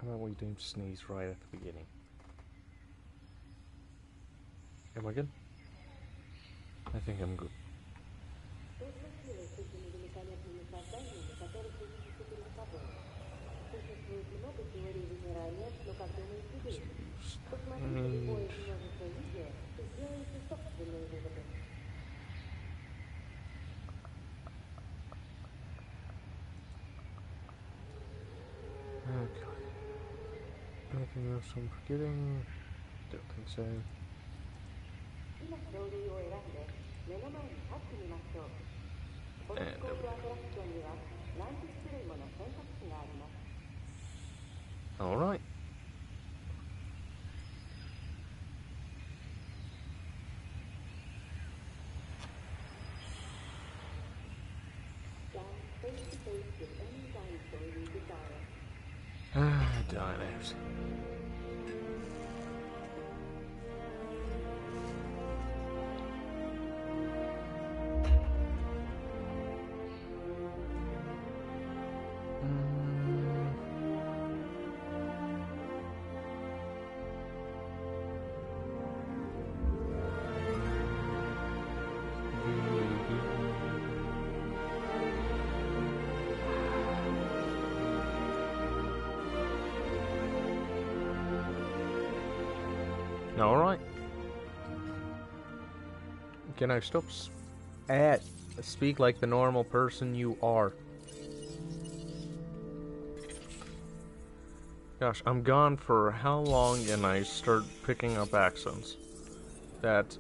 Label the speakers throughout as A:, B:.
A: about we don't sneeze right at the beginning? Am I good? I think I'm good. Okay. Anything else I'm forgetting? Don't think so. And alright. Dinos. Alright. Can I stop speak like the normal person you are? Gosh, I'm gone for how long and I start picking up accents. That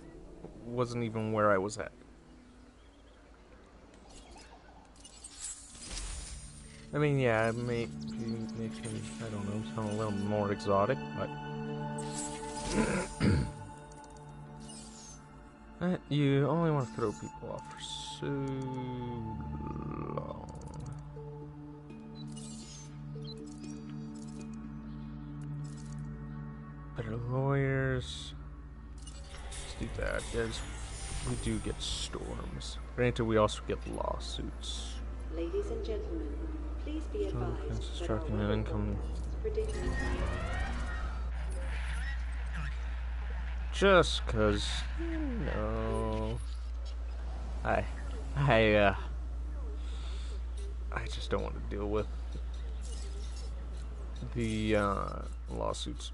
A: wasn't even where I was at. I mean, yeah, it makes me, I don't know, sound a little more exotic, but... you only want to throw people off for so long. Better lawyers. Let's do that, because we do get storms. Granted, we also get lawsuits.
B: Ladies and gentlemen, please be advised that our
A: an income. Just cause, you know, I just don't want to deal with the lawsuits.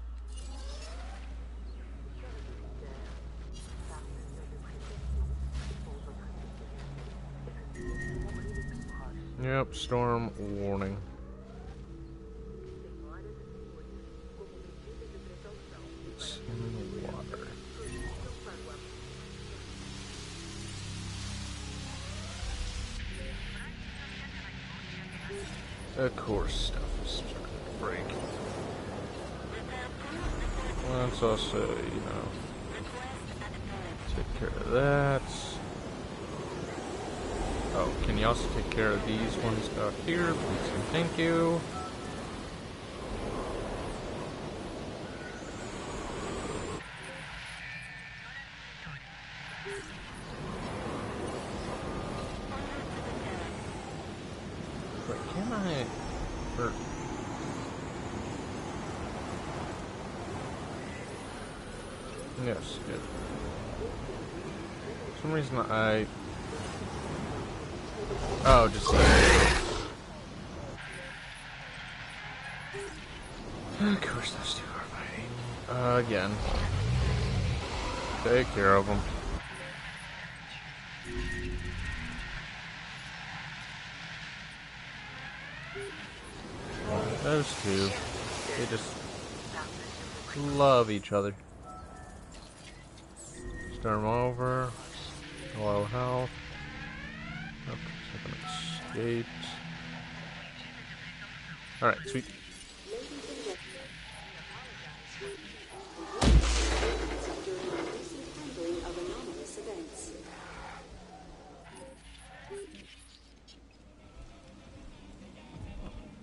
A: Yep, storm warning. It's in the water. Of course, stuff is starting to break. Let's also, you know, take care of that. Oh, can you also take care of these ones out here, please and thank you. Wait, can I... Yes, good. For some reason I... Oh, just... Of course those two are fighting. Again. Take care of them. Those two. They just... love each other. Storm over. Low health. Escaped. Alright, sweet.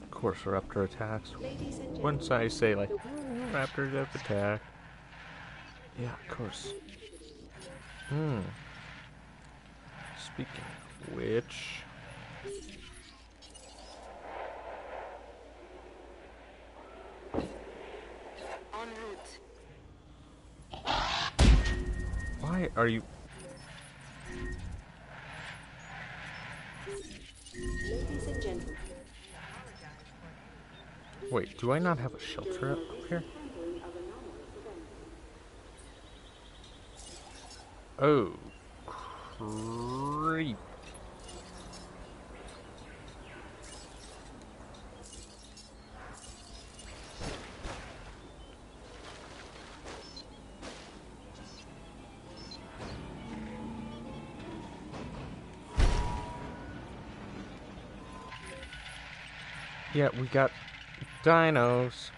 A: Of course, raptor attacks. Once I say, like, raptors have attacked. Yeah, of course. Speaking of which...
C: En route.
A: Why are you...
B: Ladies and gentlemen,
A: Wait, do I not have a shelter up here?
B: handling of anomalous events.
A: Oh, creep. Yeah, we got dinos.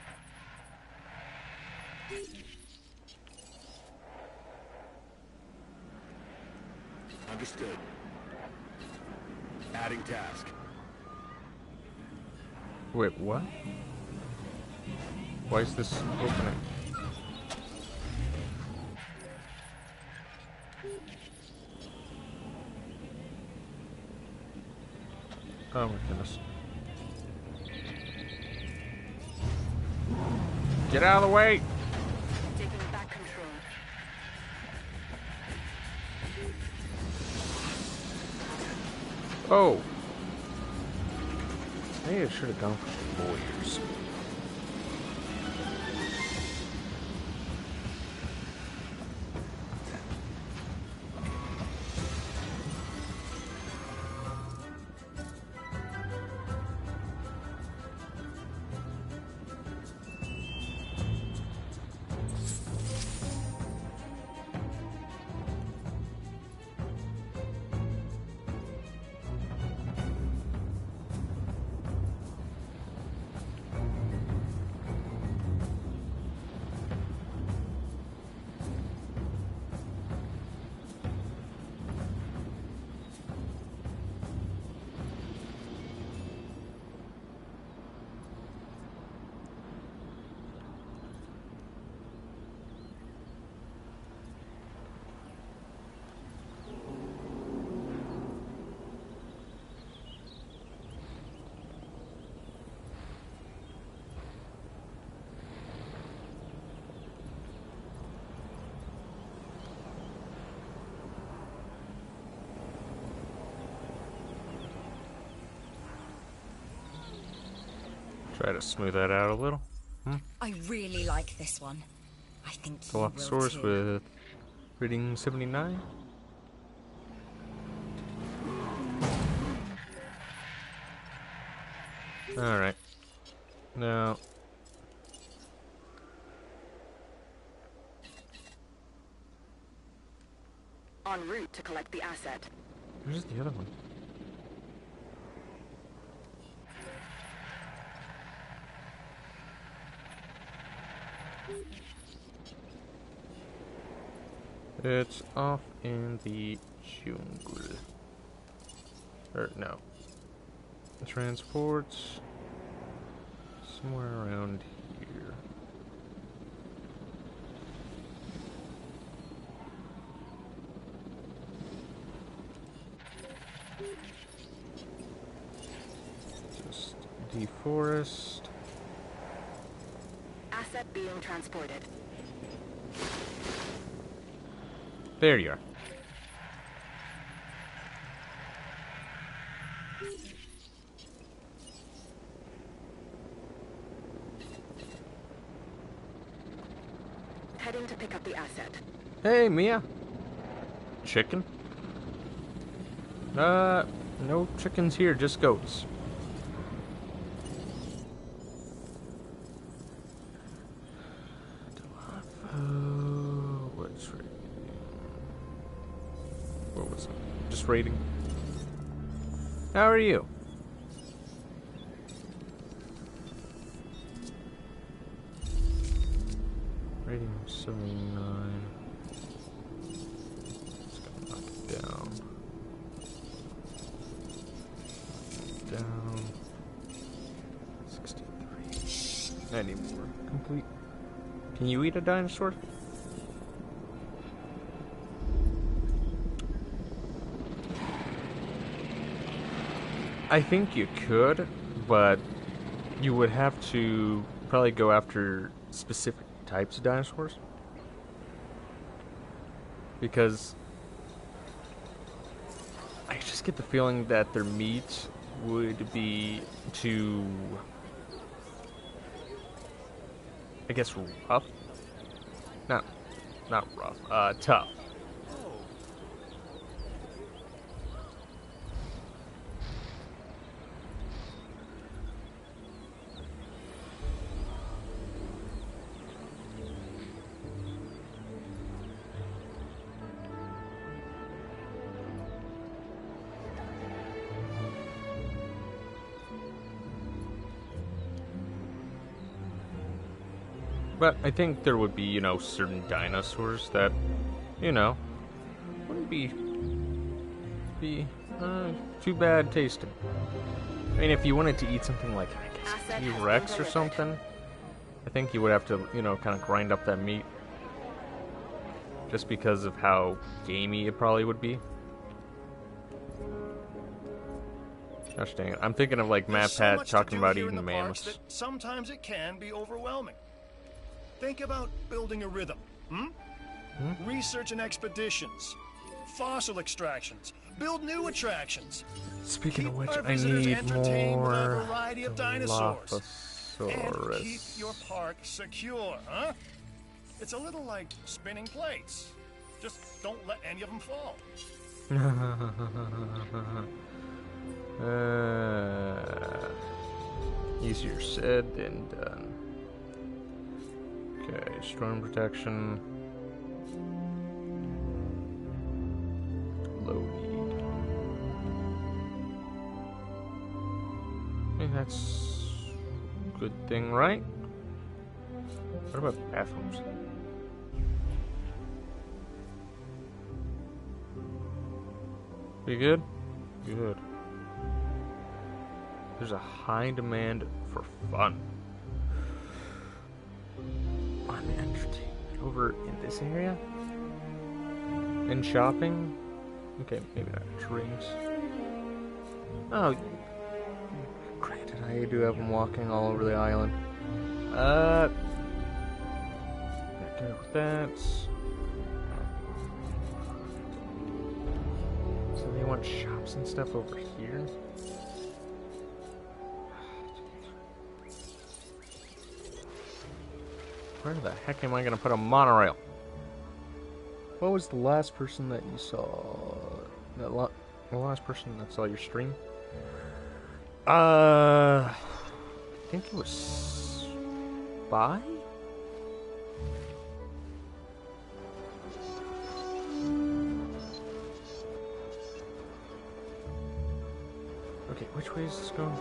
D: Understood. Adding task.
A: Wait, what? Why is this opening? Oh my goodness. Get out of the way!
C: Taking back control.
A: Oh! Maybe I should have gone for the lawyers. Try to smooth that out a little.
C: I really like this one. I think you will
A: Dilophosaurus
C: too.
A: with rating 79. Alright. Now,
C: En route to collect the asset.
A: where's the other one? It's off in the jungle. Or, no. Transports. Somewhere around here. Just deforest.
C: Asset being transported.
A: There you are.
C: Heading to pick up the asset.
A: Hey, Mia. Chicken? No chickens here, just goats. What's rating? What was it? Just rating. How are you? Rating 79. Just gonna knock it down. Down. 63. I need more. Complete. Can you eat a dinosaur? I think you could, but you would have to probably go after specific types of dinosaurs. Because I just get the feeling that their meat would be too, I guess, rough? Not rough, tough. But I think there would be, you know, certain dinosaurs that, you know, wouldn't be too bad tasting. I mean, if you wanted to eat something like, I guess, T-Rex or something, I think you would have to, you know, kind of grind up that meat. Just because of how gamey it probably would be. Gosh dang it. I'm thinking of, like, Matt Pat talking about eating mammoths.
E: Sometimes it can be overwhelming. Think about building a rhythm, Research and expeditions, fossil extractions, build new attractions.
A: Speaking of which,
E: Keep our
A: I
E: visitors
A: need
E: entertained with a
A: more
E: variety of dinosaurs. And
A: Dilophosaurus.
E: keep your park secure, huh? It's a little like spinning plates. Just don't let any of them fall.
A: Easier said than done. Okay, storm protection. Low need. I think that's a good thing, right? What about bathrooms? We good? Good. There's a high demand for fun. On entertainment. Over in this area? In shopping? Okay, maybe not drinks. Oh, granted, I do have them walking all over the island. Not good with that. So they want shops and stuff over here? Where the heck am I going to put a monorail? What was the last person that you saw? The last person that saw your stream? I think it was Spy? Okay, which way is this going?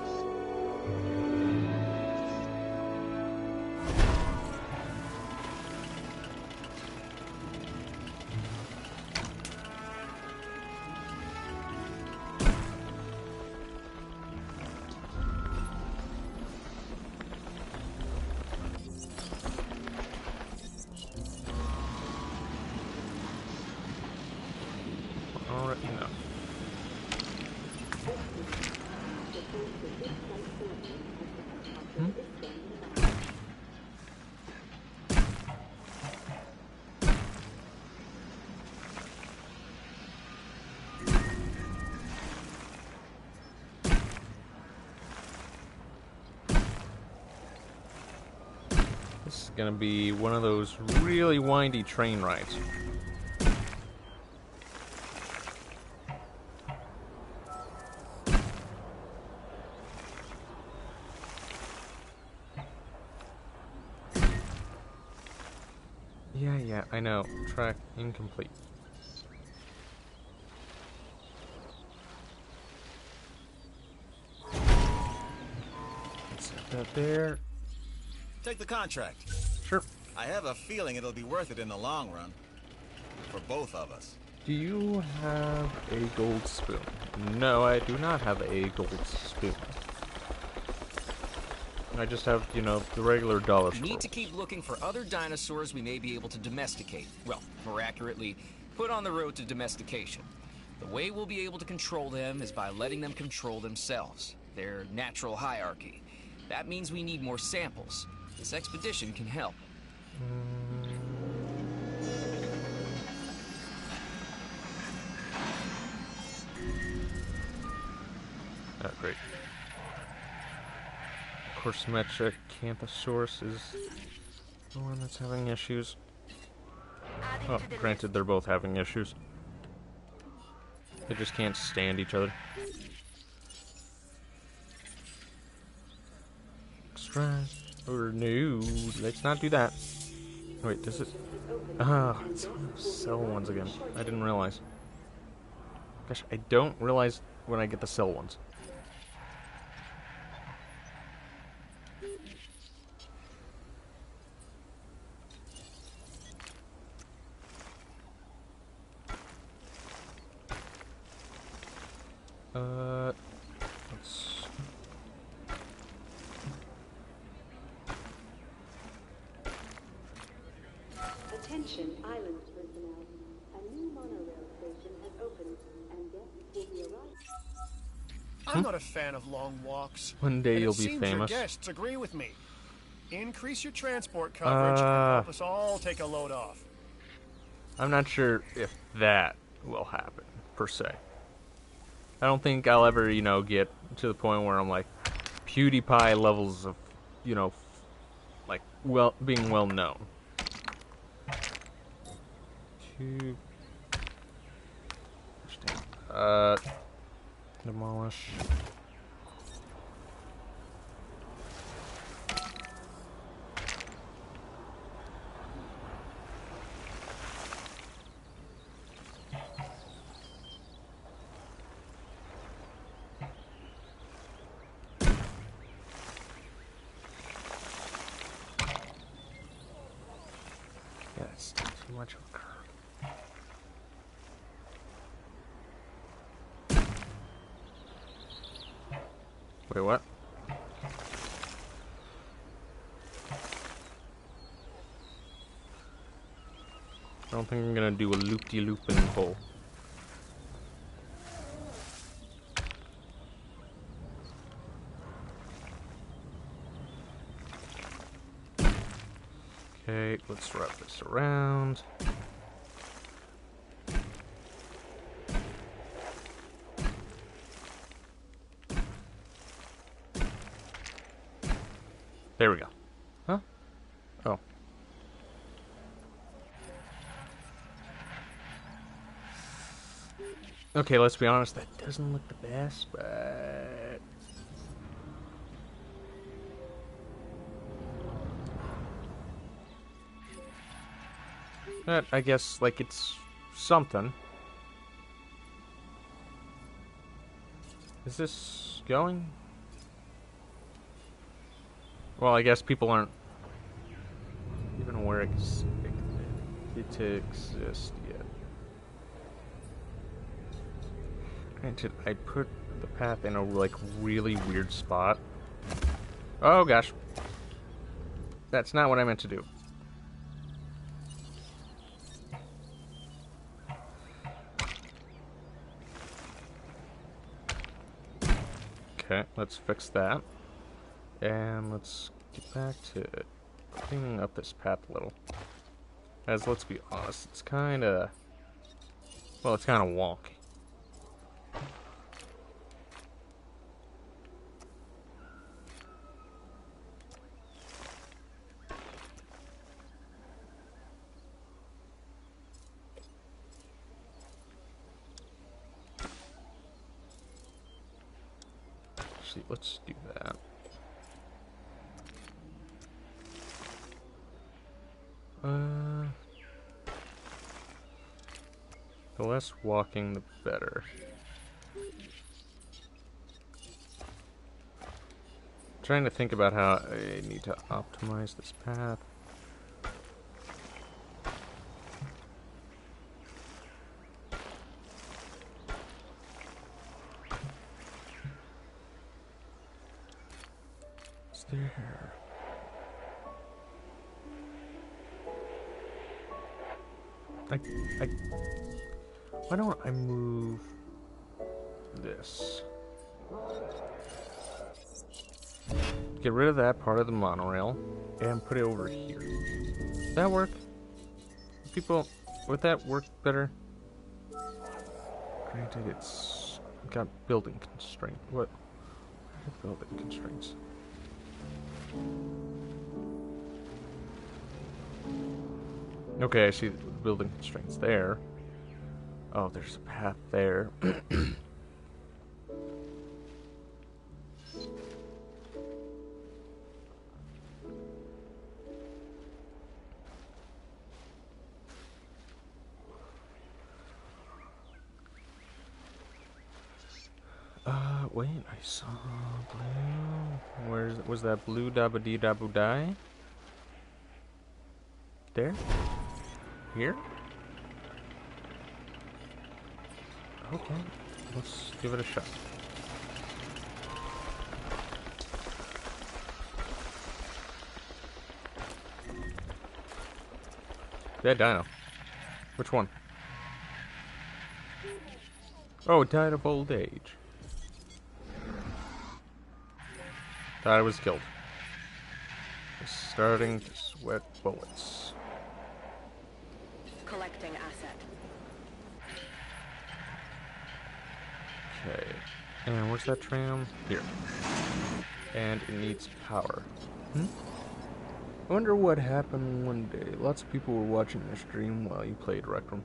A: This is gonna be one of those really windy train rides. Yeah, I know. Track incomplete. Let's set that there.
D: Take the contract.
A: Sure.
D: I have a feeling it'll be worth it in the long run. For both of us.
A: Do you have a gold spoon? No, I do not have a gold spoon. I just have, you know, the regular dollar
F: We
A: store.
F: need to keep looking for other dinosaurs we may be able to domesticate. Well, more accurately, put on the road to domestication. The way we'll be able to control them is by letting them control themselves, their natural hierarchy. That means we need more samples. This expedition can help.
A: Oh, great. Of course, Metracanthosaurus is the one that's having issues. Oh, granted, they're both having issues. They just can't stand each other. Extract. Or no, let's not do that. Wait, does it? Ah, it's one of those cell ones again. I didn't realize. Gosh, I don't realize when I get the cell ones. Let's...
B: Attention, island personnel. A new monorail station has opened, and guests will be arriving.
E: I'm not a fan of long walks.
A: One day
E: and
A: you'll
E: it
A: be
E: seems
A: famous.
E: Your guests agree with me. Increase your transport coverage and help us all take a load off.
A: I'm not sure if that will happen, per se. I don't think I'll ever, you know, get to the point where I'm like PewDiePie levels of, you know, like, well, being well known. Demolish. Yeah, it's too much of a curve. Wait, what? I don't think I'm gonna do a loop-de-loop in the hole. Okay, let's wrap this around. There we go. Huh? Oh. Okay, let's be honest, that doesn't look the best, but... But I guess, like, it's something. Is this going? Well, I guess people aren't even aware it exists yet. Granted, I put the path in a, like, really weird spot. Oh, gosh. That's not what I meant to do. Okay, let's fix that. And let's get back to cleaning up this path a little. As, let's be honest, it's kinda... Well, it's kinda wonky. Actually, let's do that. The less walking, the better. Trying to think about how I need to optimize this path. Is there... Why don't I move this? Get rid of that part of the monorail and put it over here. Does that work? People, would that work better? Granted, it's got building constraint. What? Building constraints. Okay, I see the building constraints there. Oh, there's a path there. Wait, I saw blue. Was that blue dabba dee dabba die? There? Here? Okay, let's give it a shot. Dead dino. Which one? Oh, it died of old age. Thought I was killed. Just starting to sweat bullets.
B: Collecting asset.
A: Okay. And where's that tram? Here. And it needs power. I wonder what happened one day. Lots of people were watching the stream while you played Rec Room.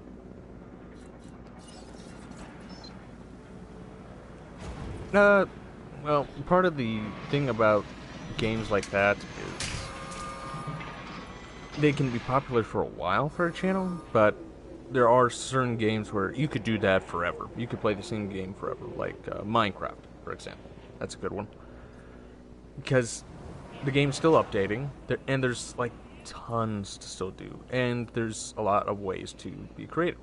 A: Well, part of the thing about games like that is they can be popular for a while for a channel, but there are certain games where you could do that forever. You could play the same game forever, like Minecraft, for example. That's a good one. Because the game's still updating, and there's like tons to still do, and there's a lot of ways to be creative.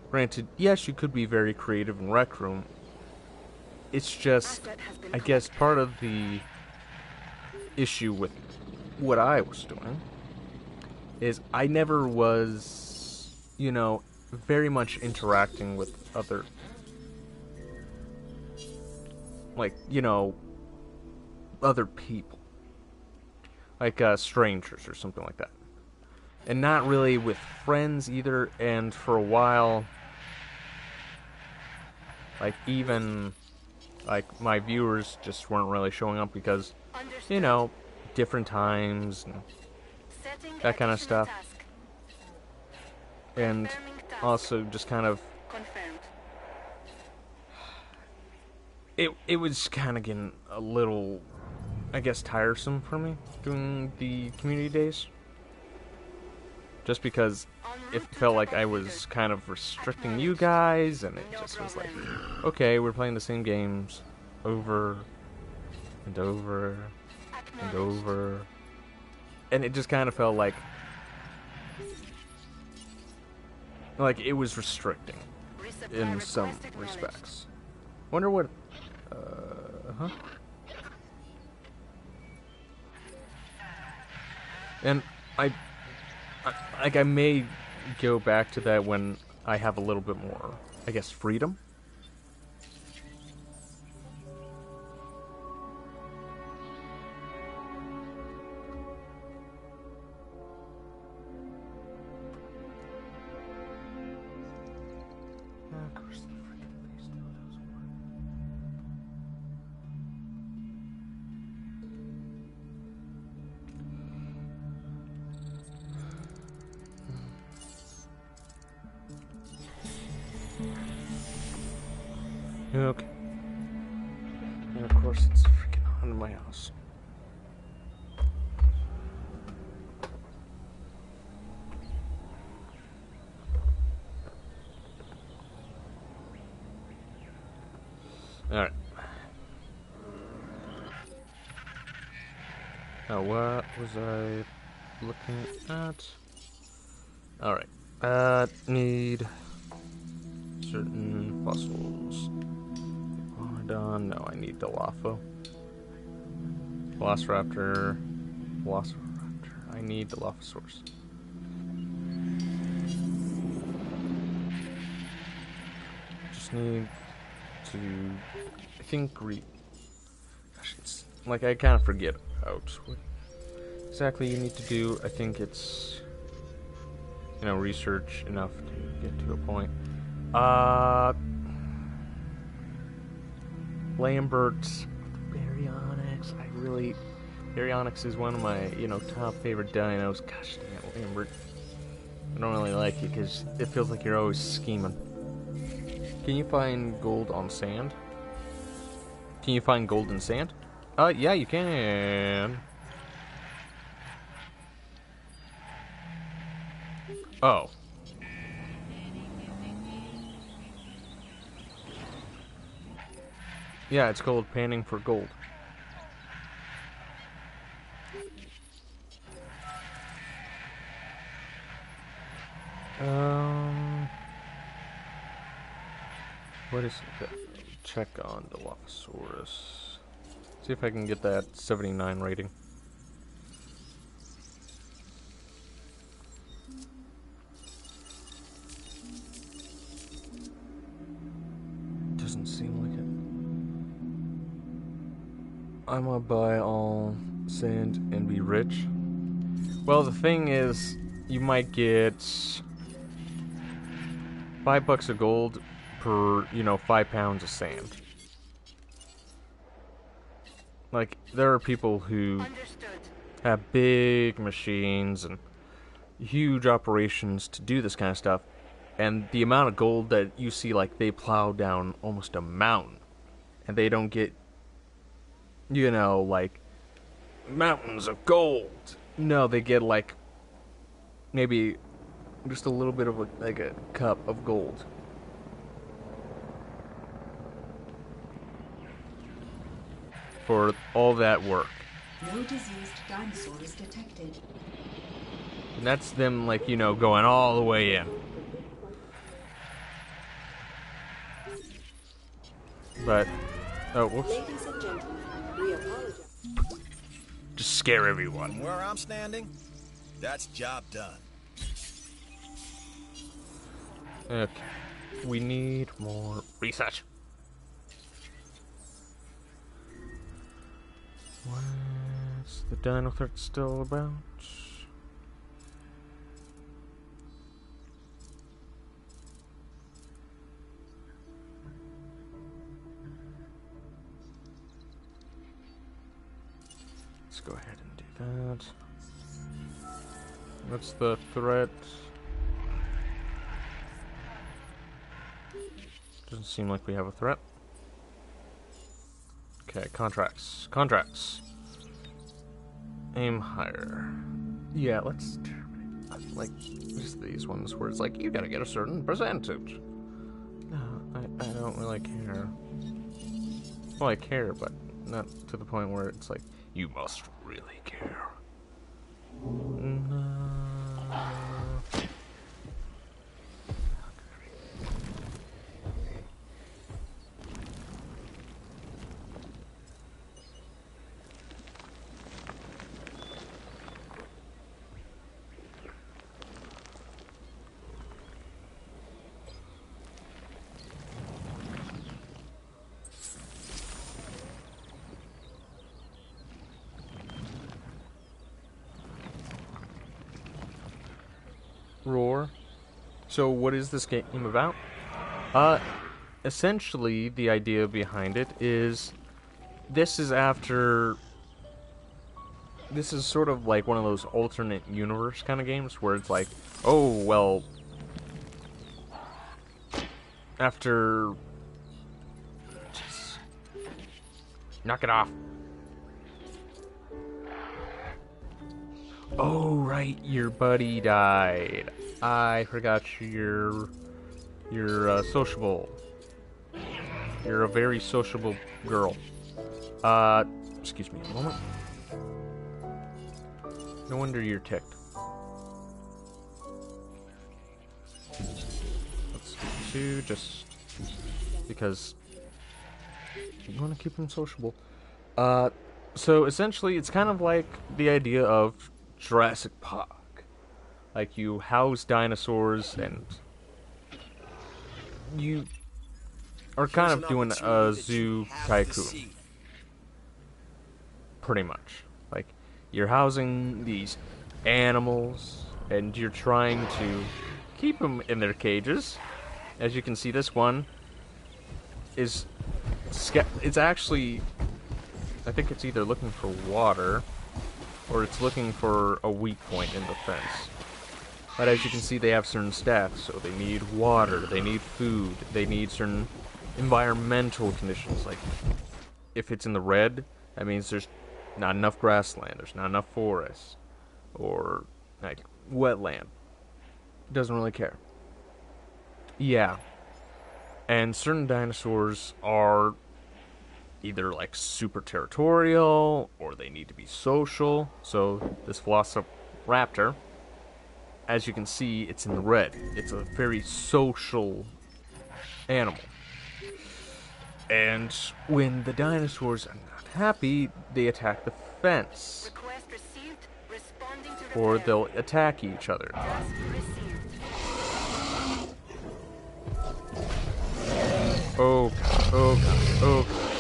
A: Granted, yes, you could be very creative in Rec Room. It's just, I guess, part of the issue with what I was doing is I never was, you know, very much interacting with other, like, you know, other people. Like, strangers or something like that. And not really with friends either, and for a while, like, even, like, my viewers just weren't really showing up because, you know, different times and that kind of stuff. And also just kind of, it was kind of getting a little, I guess, tiresome for me doing the community days. Just because it felt like I was kind of restricting you guys, and it just was like, okay, we're playing the same games over and over and over. And it just kind of felt like it was restricting in some respects. Wonder what, And I may go back to that when I have a little bit more, I guess, freedom. Of course, the freaking face still doesn't work. Okay. And of course it's freaking on in my house. Alright. Now what was I looking at? Alright. Need certain fossils. Done. No, I need Dilopho. Velociraptor. I need Dilophosaurus. Just need to, I think, gosh, it's like I kind of forget about what exactly you need to do. I think it's, you know, research enough to get to a point. Lambert's Baryonyx. Baryonyx is one of my, you know, top favorite dinos. Gosh dang it, Lambert. I don't really like it because it feels like you're always scheming. Can you find gold on sand? Can you find gold in sand? Yeah, you can. Oh. Yeah, it's called panning for gold. What is it? Check on the Dilophosaurus. See if I can get that 79 rating. Doesn't seem like it. I'm gonna buy all sand and be rich. Well, the thing is, you might get $5 of gold per, you know, 5 pounds of sand. Like, there are people who have big machines and huge operations to do this kind of stuff, and the amount of gold that you see, like, they plow down almost a mountain, and they don't get, you know, like, mountains of gold. No, they get, like, maybe just a little bit of, like a cup of gold. For all that work.
C: No diseased dinosaurs detected.
A: And that's them, like, you know, going all the way in. But, oh, whoops.
B: Ladies and gentlemen, we apologize.
A: Just scare everyone.
D: From where I'm standing, that's job done.
A: Okay. We need more research. What's the dino threat still about? Let's go ahead and do that. What's the threat? Doesn't seem like we have a threat. Okay, contracts. Contracts. Aim higher. Yeah, let's terminate. Like, just these ones where it's like, you gotta get a certain percentage. No, I don't really care. Well, I care, but not to the point where it's like, you must really care. No. Roar. So what is this game about? Essentially the idea behind it is this is sort of like one of those alternate universe kind of games where it's like, oh well, after just knock it off. Oh, right, your buddy died. I forgot you're sociable. You're a very sociable girl. Excuse me a moment. No wonder you're ticked. Let's get two, just because you want to keep them sociable. So essentially, it's kind of like the idea of Jurassic Park. Like, you house dinosaurs and you are kind of doing a zoo tycoon. Pretty much. Like, you're housing these animals, and you're trying to keep them in their cages. As you can see, this one is... It's actually... I think it's either looking for water, or it's looking for a weak point in the fence. But as you can see, they have certain stats, so they need water, they need food, they need certain environmental conditions, like if it's in the red, that means there's not enough grassland, there's not enough forest, or like wetland. Doesn't really care. Yeah. And certain dinosaurs are either like super territorial, or they need to be social. So this Velociraptor, as you can see, it's in the red. It's a very social animal. And when the dinosaurs are not happy, they attack the fence.
B: Request received. Responding to
A: Or they'll attack each other.
B: Just received.
A: Oh god, oh god, oh god.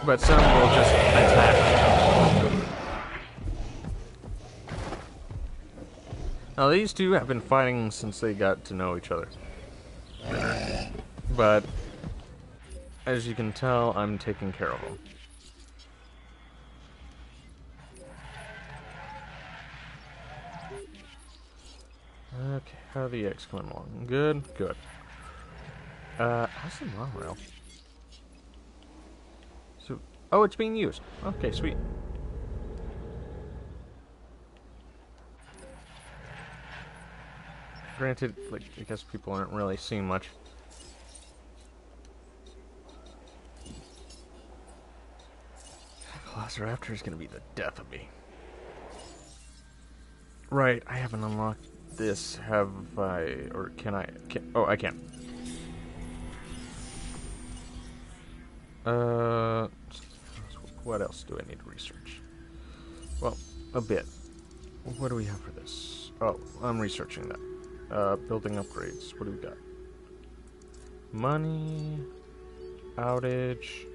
A: But some will just attack. Now these two have been fighting since they got to know each other. But as you can tell, I'm taking care of them. Okay, how are the eggs coming along? Good, good. How's the monorail? So, oh, it's being used. Okay, sweet. Granted, like, I guess people aren't really seeing much. Velociraptor is gonna be the death of me. Right, I haven't unlocked this. Have I? Or can I? Oh, I can. What else do I need to research? Well, a bit. What do we have for this? Oh, I'm researching that. Building upgrades. What do we got? Money. Outage.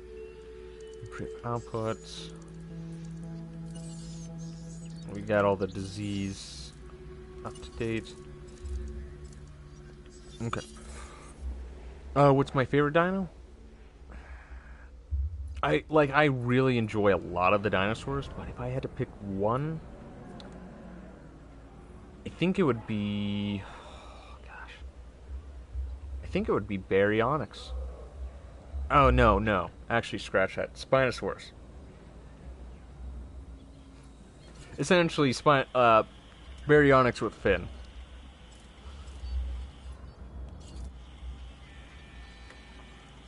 A: Improve output. We got all the disease up to date. Okay. What's my favorite dino? I really enjoy a lot of the dinosaurs, but if I had to pick one, I think it would be... Oh, gosh. I think it would be Baryonyx. Oh, no. Actually, scratch that. Spinosaurus. Essentially, Baryonyx with fin.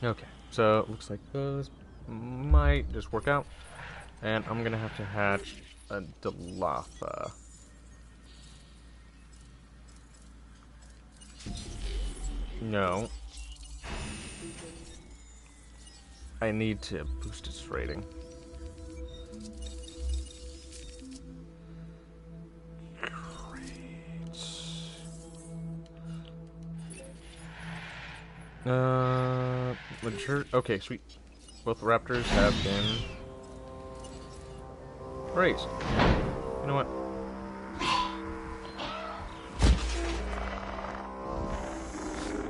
A: Okay, so it looks like those might just work out. And I'm gonna have to hatch a Dilopha. No. I need to boost its rating. Mature. Okay, sweet. Both raptors have been raised. You know what?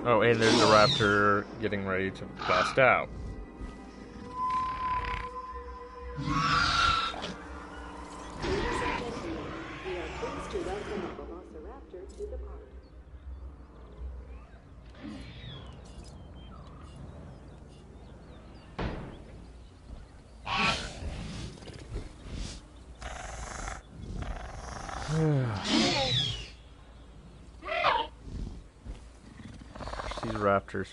A: Oh, and there's a raptor getting ready to bust out.
B: Ladies and gentlemen, we are pleased to welcome a Velociraptor to the park.
A: These raptors.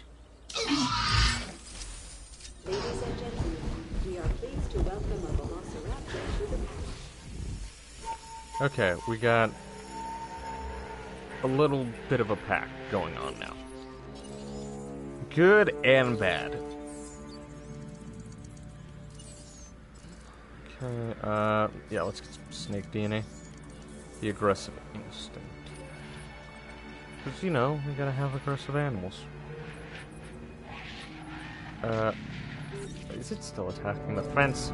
B: Ladies and gentlemen, we are pleased to welcome a Velociraptor to the park.
A: Okay, we got a little bit of a pack going on now. Good and bad. Okay, yeah, let's get some snake DNA. The aggressive instinct. Because, you know, we gotta have aggressive animals. Is it still attacking the fence?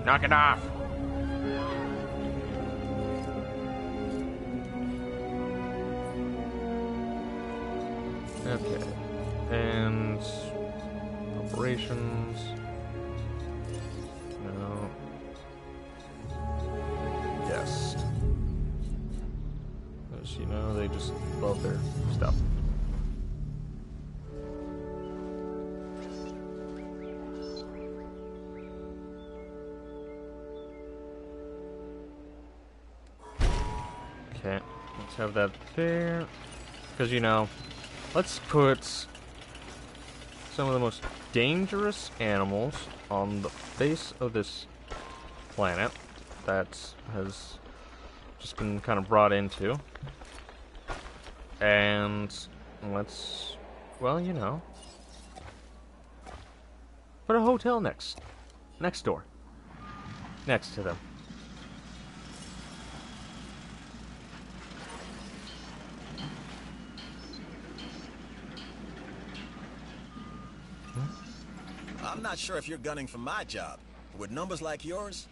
A: Knock it off! Okay. And operations. No. Guest. As you know, they just love their stuff. Okay, let's have that there. Because, you know, let's put some of the most dangerous animals on the face of this planet that has just been kind of brought into. And let's, well, you know, put a hotel next door. Next to them.
D: I'm not sure if you're gunning for my job. With numbers like yours,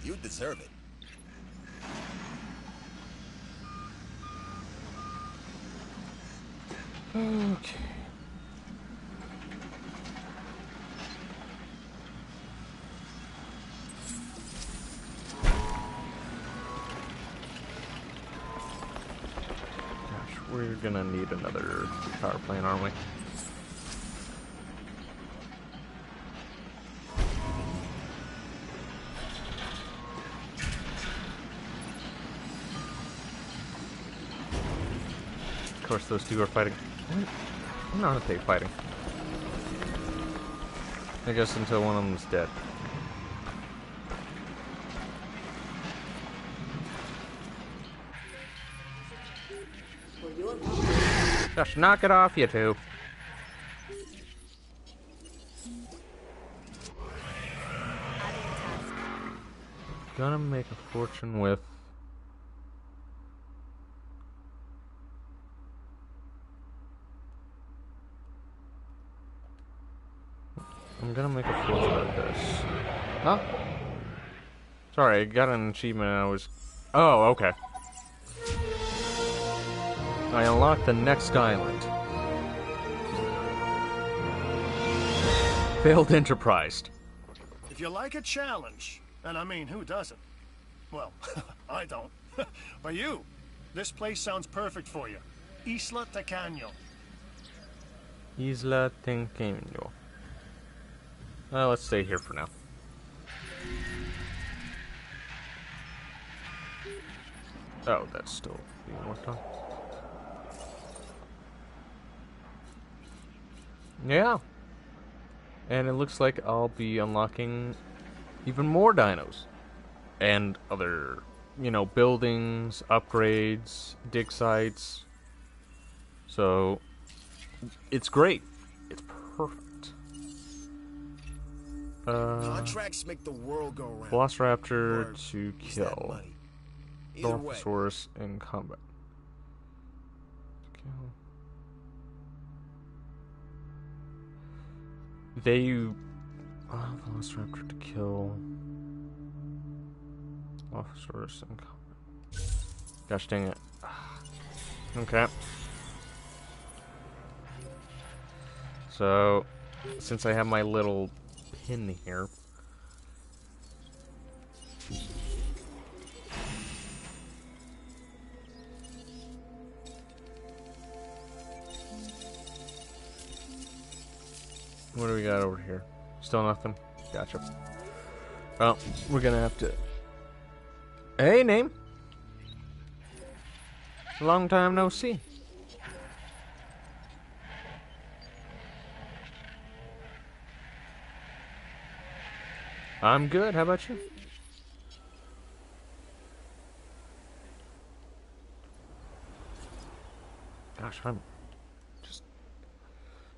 D: you deserve it.
A: Okay. Gosh, we're gonna need another power plant, aren't we? Of course, those two are fighting. When aren't they fighting? I guess until one of them's dead. Just knock it off, you two. Gonna make a fortune with... I'm gonna make a fortune with this. Huh? Sorry, I got an achievement and I was... Oh, okay. I unlocked the next island. Failed enterprise.
E: If you like a challenge, and I mean, who doesn't? Well, I don't. But you, this place sounds perfect for you. Isla Tacaño.
A: Isla Tacaño. Let's stay here for now. Oh, that's still being worked on. Yeah. And it looks like I'll be unlocking even more dinos. And other, you know, buildings, upgrades, dig sites. So, it's great. It's perfect.
G: Contracts make the world go round.
A: Velociraptor
G: Or
A: to
G: is that
A: kill.
G: money? Either way.
A: Dilophosaurus in combat. Kill. Velociraptor to kill. Dilophosaurus in combat. Gosh dang it. Okay. So, since I have my little pin here. What do we got over here? Still nothing? Gotcha. Well, we're gonna have to... Hey, name! Long time no see. I'm good, how about you? Gosh, I'm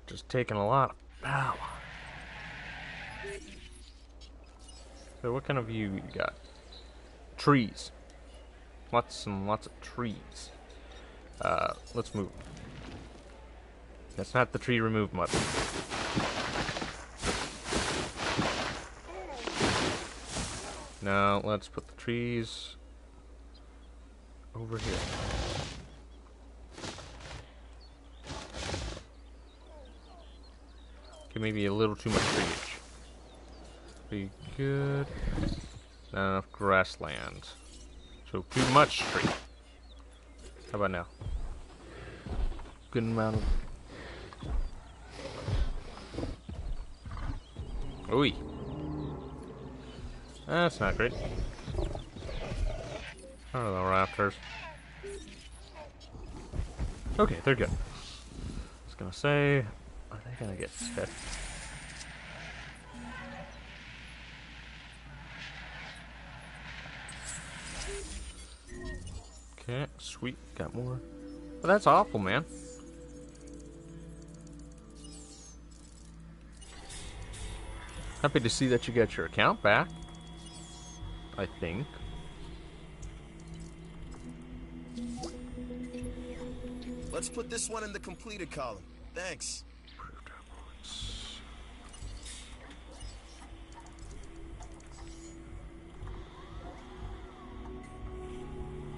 A: just taking a lot of power. So what kind of view you got? Trees. Lots and lots of trees. Let's move. That's not the tree remove button. Now let's put the trees over here. Okay, maybe a little too much trees. Be good. Not enough grassland. So too much tree. How about now? Good amount of. Ooh. That's not great. Oh, the raptors. Okay, they're good. I was gonna say, are they gonna get fed? Okay, sweet, got more. Well, that's awful, man. Happy to see that you got your account back. I think.
G: Let's put this one in the completed column. Thanks.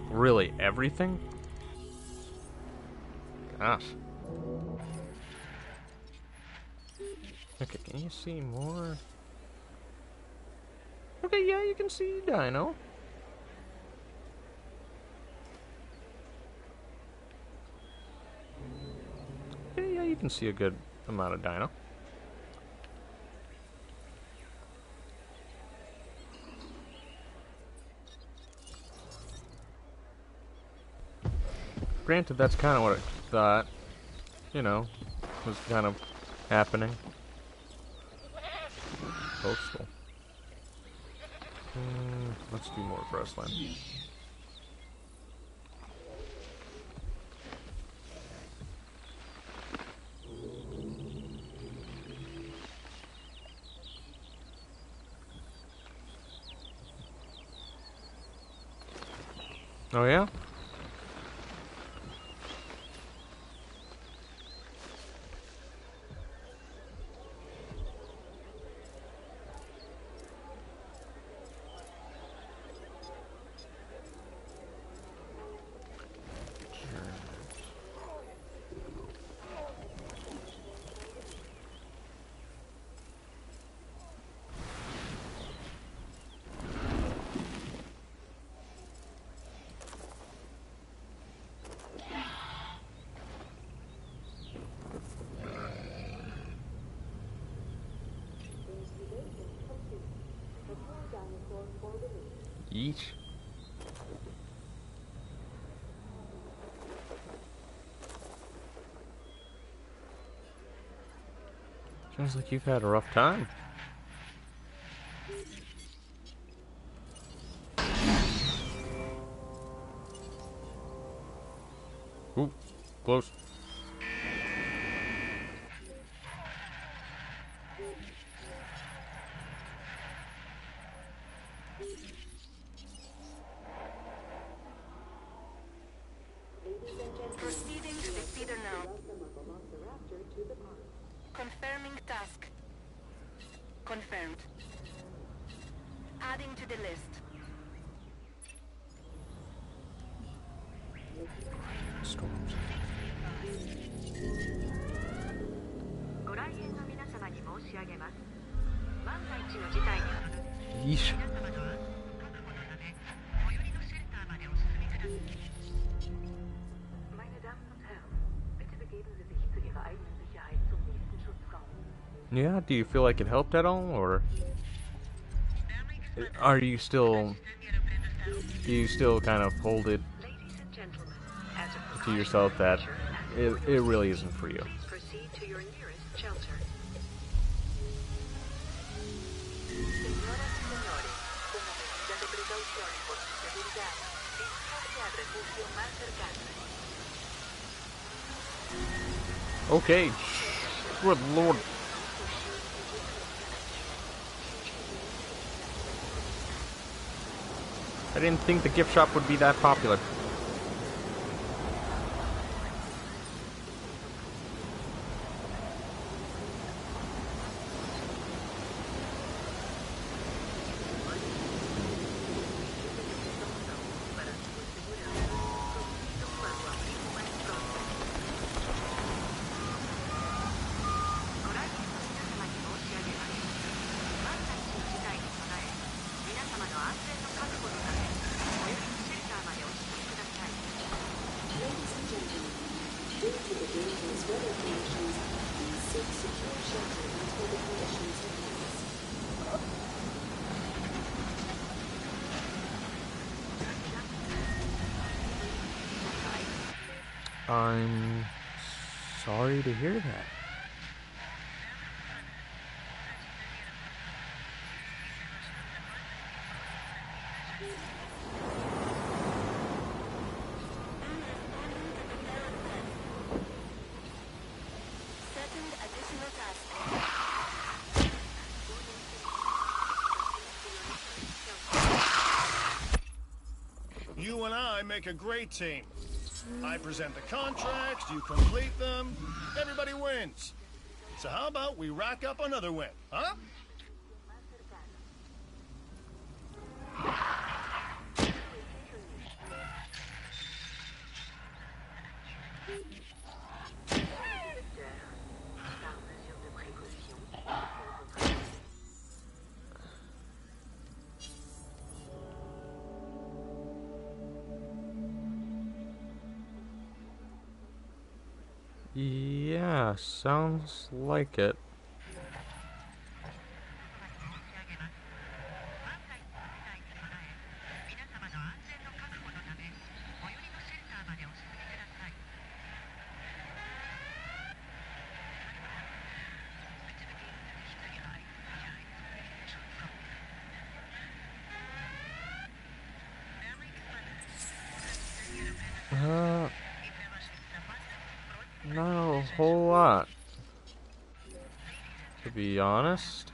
A: Really, everything? Gosh. Okay, can you see more? Okay, yeah, you can see Dino. Okay, yeah, you can see a good amount of Dino. Granted, that's kind of what I thought, you know, was kind of happening. Postal. Let's do more grassland. Oh yeah? Yeesh. Sounds like you've had a rough time. Ooh, close.
H: Proceeding to the feeder now. Confirming task. Confirmed. Adding to the list.
A: Storms. Yeesh. Yeah, do you feel like it helped at all, or are you still, do you still kind of hold it to yourself that it really isn't for you?
B: Proceed to your nearest shelter.
A: Okay, good lord. I didn't think the gift shop would be that popular. I'm sorry to hear that.
H: Second additional task.
E: You and I make a great team. I present the contracts, you complete them, everybody wins. So how about we rack up another win, huh?
A: Yeah, sounds like it. Not a whole lot, to be honest.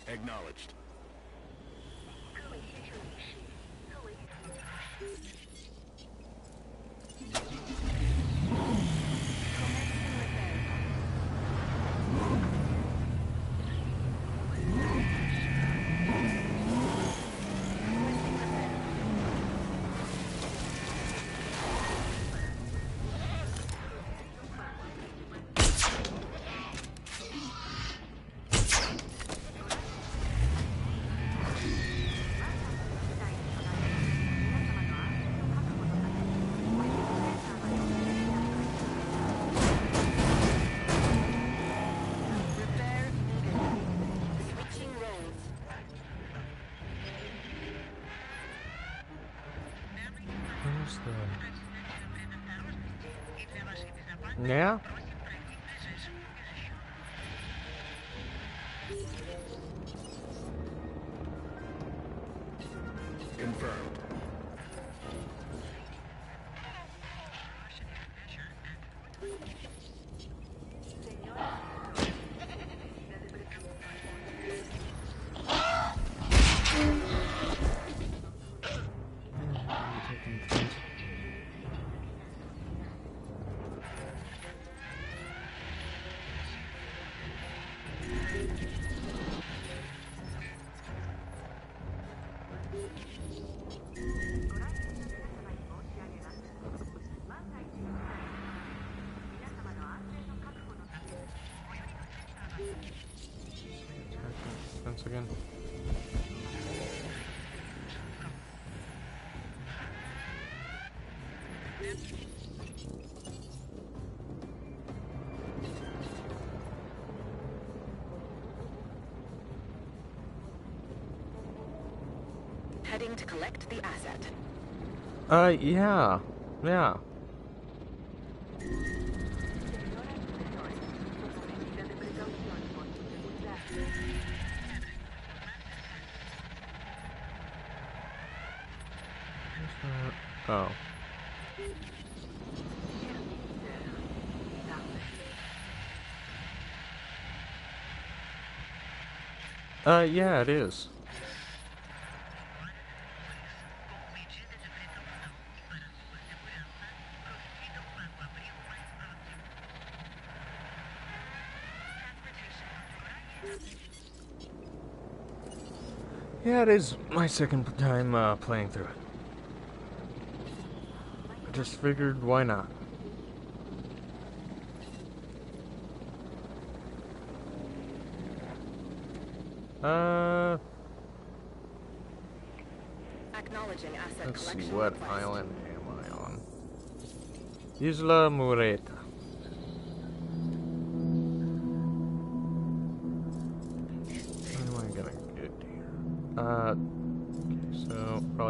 E: Acknowledged.
H: Repair needed. Switching roles.
A: Where's the... Yeah?
E: Confirmed.
A: Once again.
H: Heading to collect the asset.
A: Yeah. Yeah. Oh. Yeah, it is. Yeah, it is my second time playing through it. I just figured, why not?
H: Acknowledging asset
A: Let's see,
H: collection
A: what
H: request.
A: island am I on? Isla Mureta.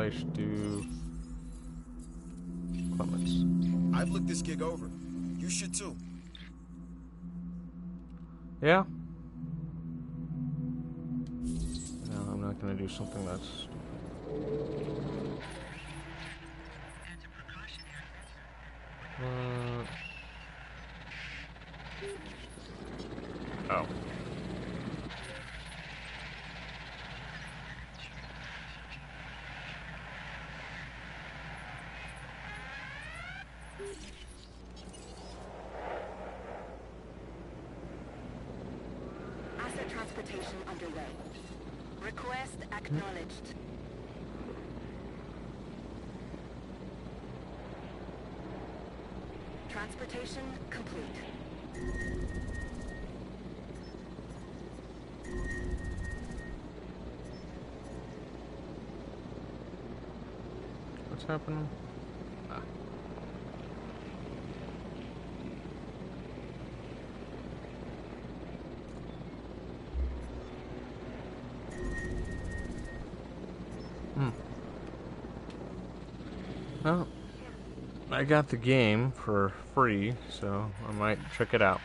A: probably should do Clements.
G: I've looked this gig over. You should too.
A: Yeah? No, I'm not gonna do something that's stupid. Oh.
H: Asset transportation underway. Request acknowledged. Transportation complete.
A: What's happening? Ah. Well, I got the game for free, so I might check it out.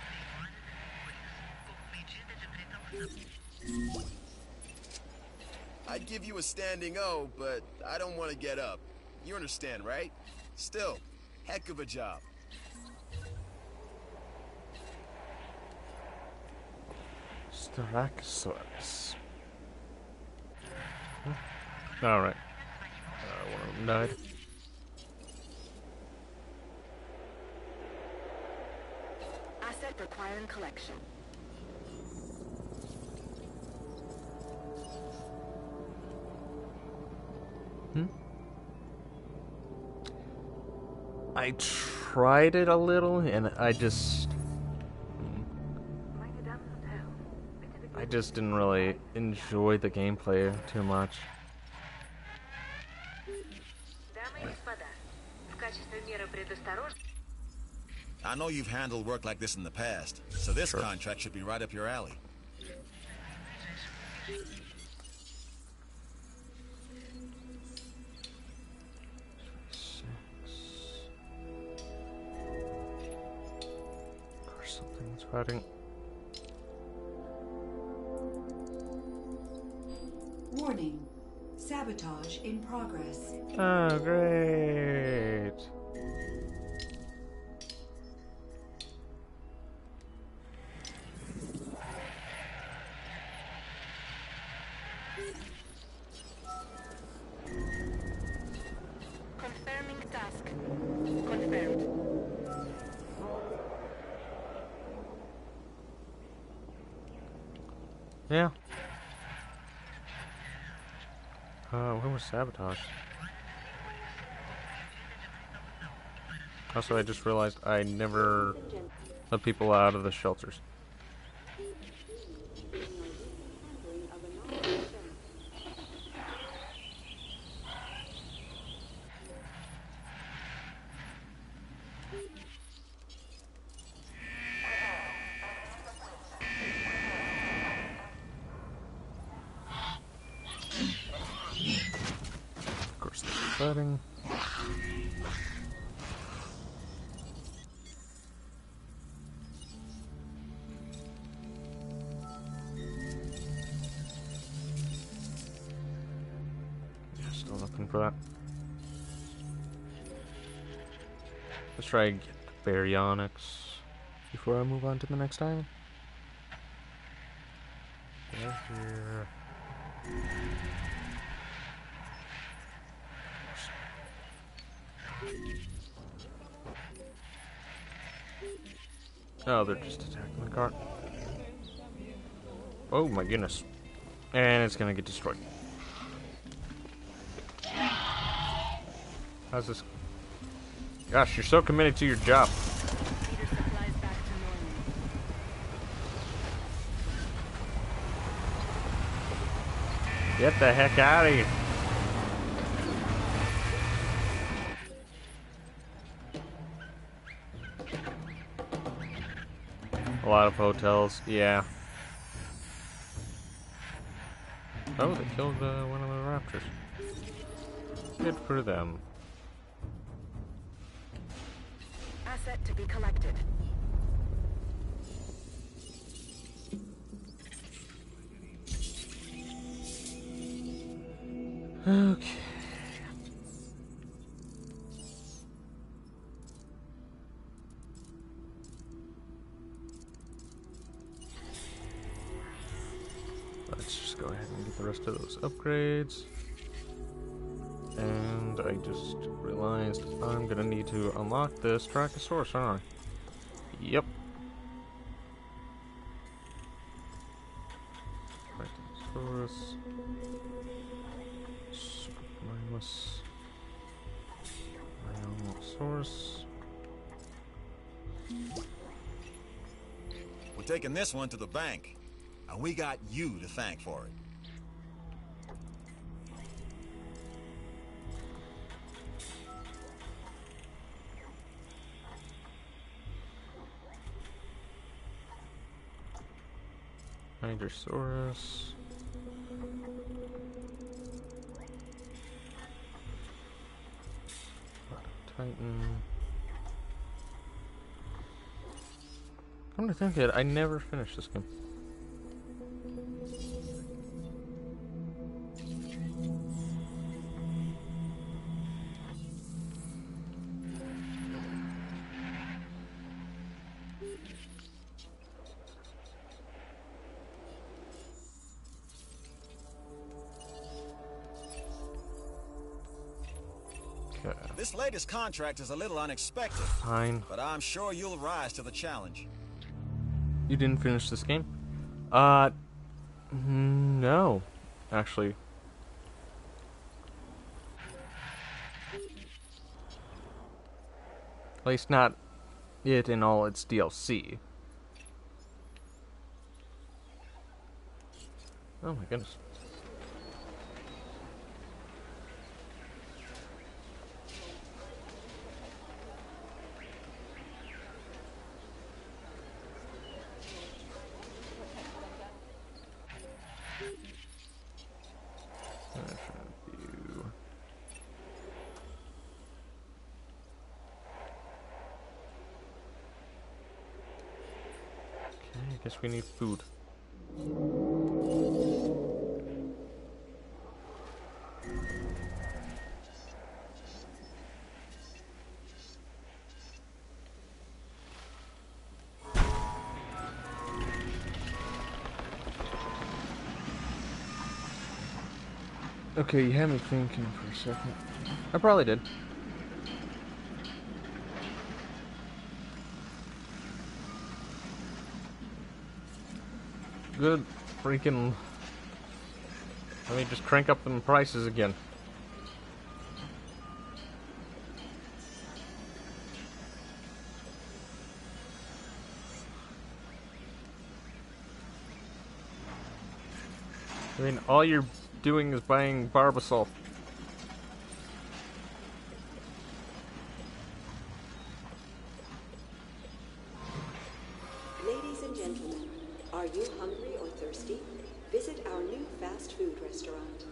G: I'd give you a standing O, but I don't want to get up. You understand, right? Still, heck of a job.
A: Styracosaurus. Alright. One of them died.
H: Asset requiring collection.
A: I tried it a little, and I just didn't really enjoy the gameplay too much.
D: I know you've handled work like this in the past, so this contract should be right up your alley. Something's fighting.
I: Warning. Sabotage in progress.
A: Oh, great.
H: Confirming task. Confirmed.
A: Yeah. Where was sabotage? Also, I just realized I never let people out of the shelters. Of course, they're fighting. Yeah, still looking for that. Let's try and get the baryonyx before I move on to the next island. Right here. Oh, they're just attacking the car. Oh my goodness. And it's gonna get destroyed. How's this? Gosh, you're so committed to your job.
H: Feeder supplies back to normal.
A: Get the heck out of here. A lot of hotels, yeah. Oh, they killed one of the raptors. Good for them.
H: Asset to be collected.
A: Okay. Let's just go ahead and get the rest of those upgrades. And I just realized I'm gonna need to unlock this Trachosaurus, aren't I? Yep. Trachosaurus. Mindless. Source.
D: We're taking this one to the bank, and we got you to thank for it.
A: Hydrosaurus. Titan. Come to think of it, I never finished this game.
D: This latest contract is a little unexpected.
A: Fine.
D: But I'm sure you'll rise to the challenge.
A: You didn't finish this game? No. Actually. At least not it in all its DLC. Oh my goodness. I guess we need food. Okay, you had me thinking for a second. I probably did. Good freaking... Let me just crank up them prices again. I mean, all you're doing is buying Barbasol.
B: Ladies and gentlemen, are you hungry or thirsty? Visit our new fast food restaurant.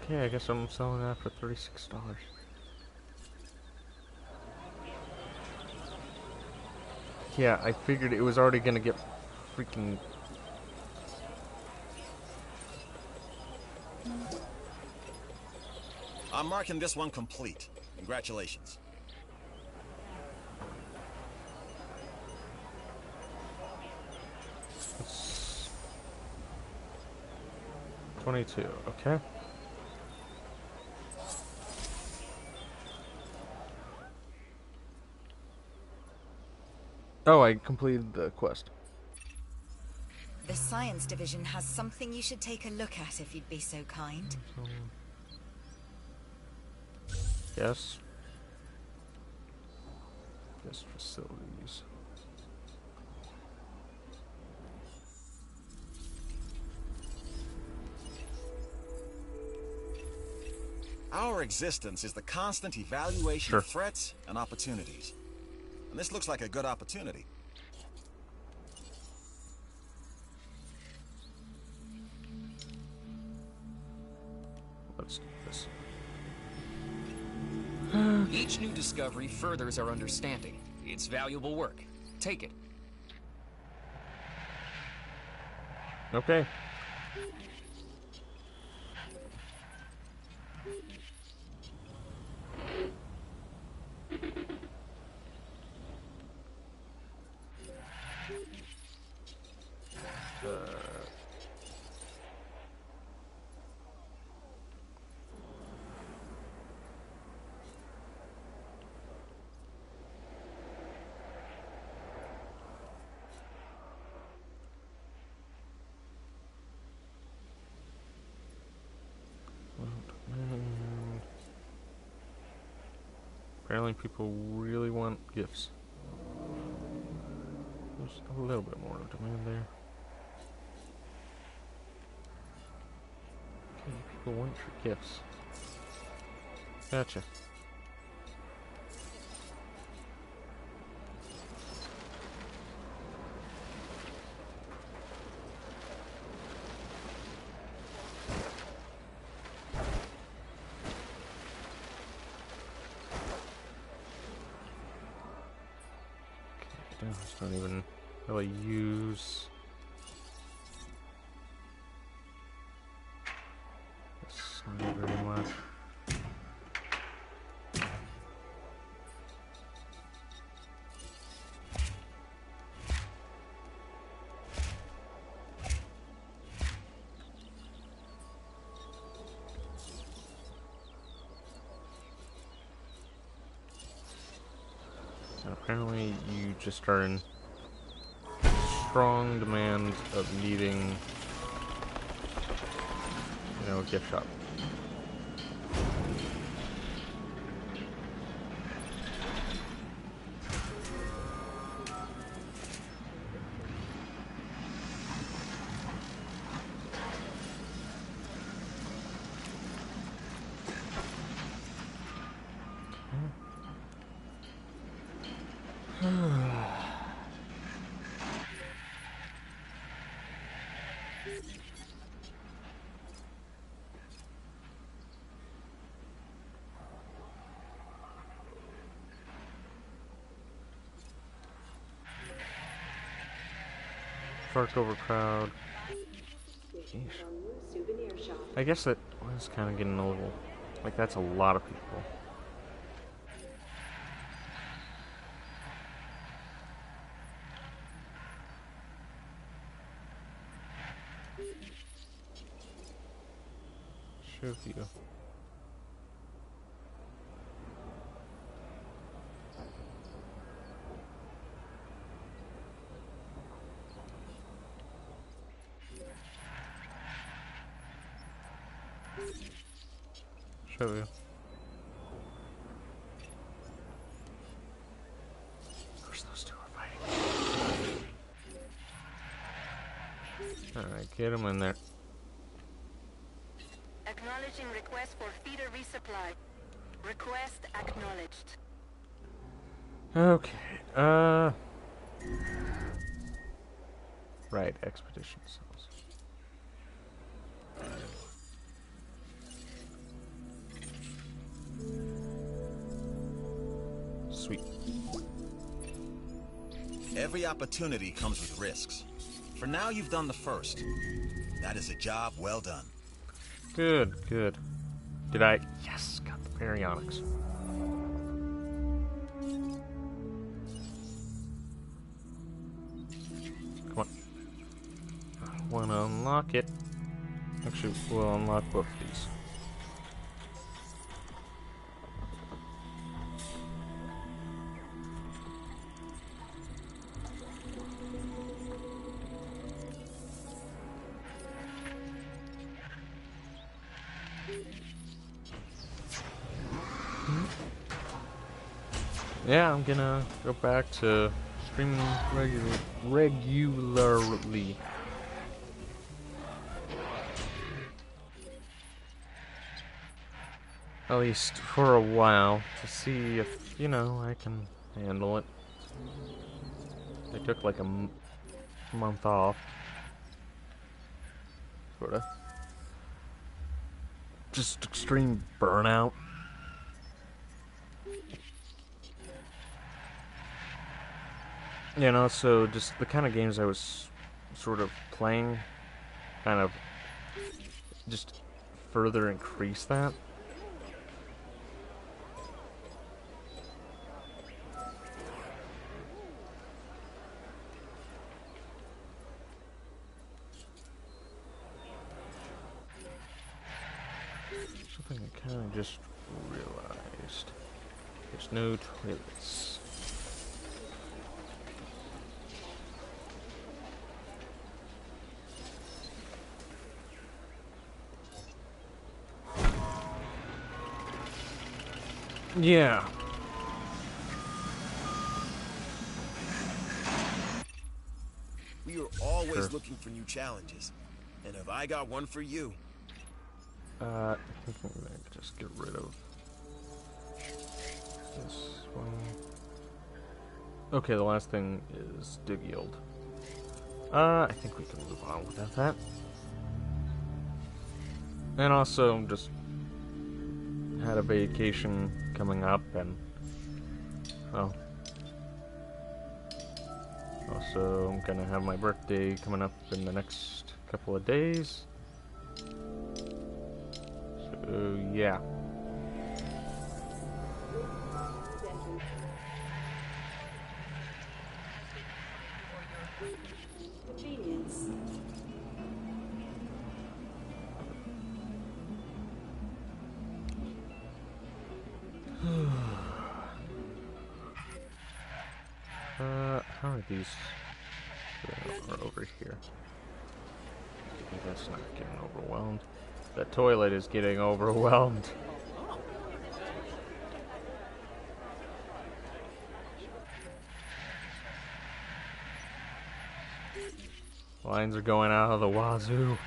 A: Okay, I guess I'm selling that for $36. Yeah, I figured it was already gonna get freaking...
D: I'm marking this one complete. Congratulations.
A: It's 22, okay. Oh, I completed the quest.
C: The science division has something you should take a look at if you'd be so kind.
A: Yes. Guest facilities.
D: Our existence is the constant evaluation of threats and opportunities. And this looks like a good opportunity.
A: Let's do this.
F: Each new discovery furthers our understanding. It's valuable work. Take it.
A: Okay. Apparently people really want gifts. There's a little bit more demand there. Okay, people want your gifts. Gotcha. Dinos don't even really use this very much. And apparently you just are in strong demand of needing, you know, a gift shop. Park over crowd. Jeez. I guess that was kind of getting a little, like, that's a lot of people. Show view. Show you. Of course those two are fighting. Alright, get them in there.
H: Acknowledging request for feeder resupply. Request acknowledged.
A: Okay, right, expedition cells. Sweet.
D: Every opportunity comes with risks. For now, you've done the first. That is a job well done.
A: Good, good. Did I? Yes, got the baryonyx. Come on. I want to unlock it. Actually, we'll unlock both of these. Yeah, I'm gonna go back to streaming regularly. At least for a while, to see if, you know, I can handle it. I took like a month off. Sorta. Just extreme burnout. Yeah, and also just the kind of games I was sort of playing kind of just further increase that. Something I kind of just realized. There's no toilets. Yeah.
G: We are always looking for new challenges. And have I got one for you?
A: I think I'm gonna just get rid of this one. Okay, the last thing is dig yield. I think we can move on without that. And also, just had a vacation coming up, and well, also I'm gonna have my birthday coming up in the next couple of days. So yeah.
I: Convenience.
A: How are these? Are over here. That's not getting overwhelmed. The toilet is getting overwhelmed. Lines are going out of the wazoo.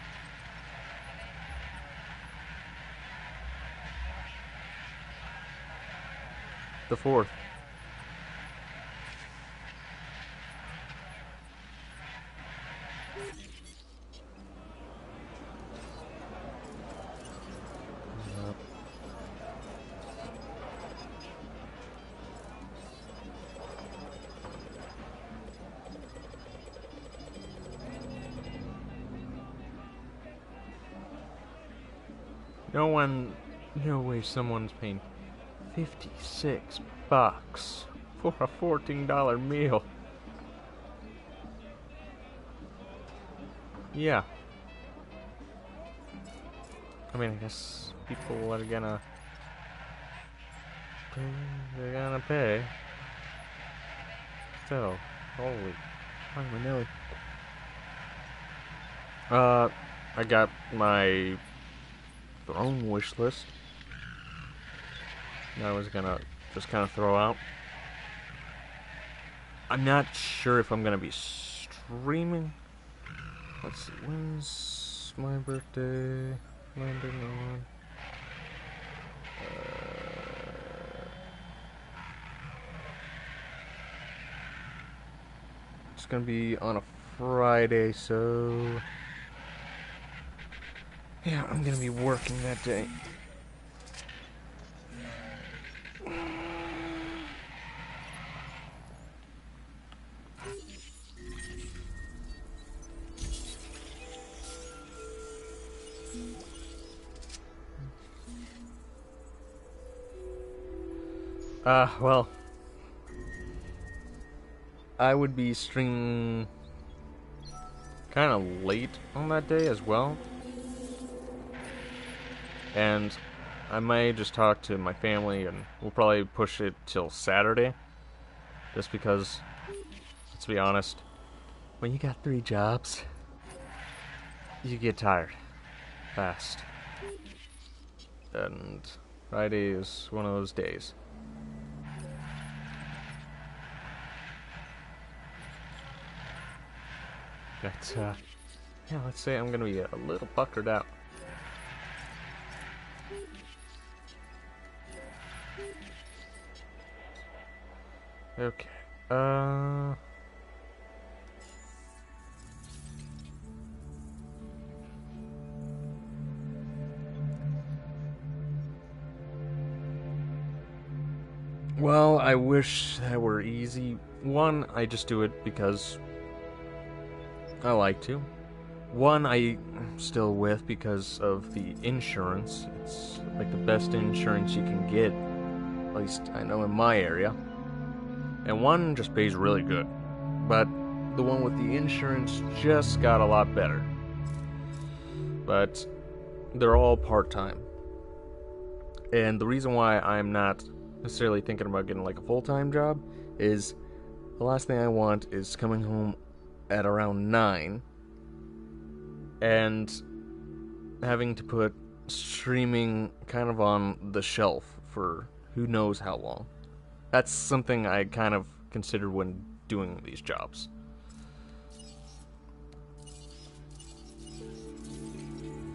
A: The fourth. No way someone's paying $56 for a $14 meal. Yeah. I mean, I guess people are gonna pay. They're gonna pay. Still, holy, finally. I got my throne wish list. I was gonna just kind of throw out. I'm not sure if I'm gonna be streaming. Let's see, when's my birthday? Landing on. It's gonna be on a Friday, so yeah, I'm gonna be working that day. Well, I would be streaming kind of late on that day as well. And I may just talk to my family, and we'll probably push it till Saturday. Just because, let's be honest, when you got 3 jobs, you get tired fast. And Friday is one of those days. But, yeah, let's say I'm gonna be a little puckered out. Okay, Well, I wish that were easy. One, I just do it because I like to. One, I'm still with because of the insurance. It's like the best insurance you can get, at least I know in my area. And one just pays really good. But the one with the insurance just got a lot better. But they're all part-time. And the reason why I'm not necessarily thinking about getting like a full-time job is the last thing I want is coming home at around 9 and having to put streaming kind of on the shelf for who knows how long. That's something I kind of considered when doing these jobs.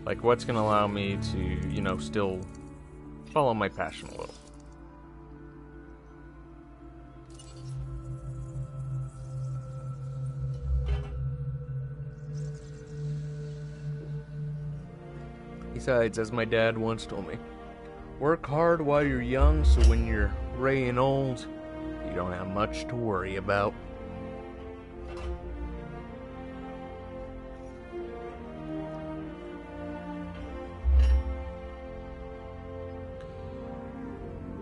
A: Like, what's going to allow me to, still follow my passion a little. Besides, as my dad once told me, work hard while you're young so when you're gray and old, you don't have much to worry about.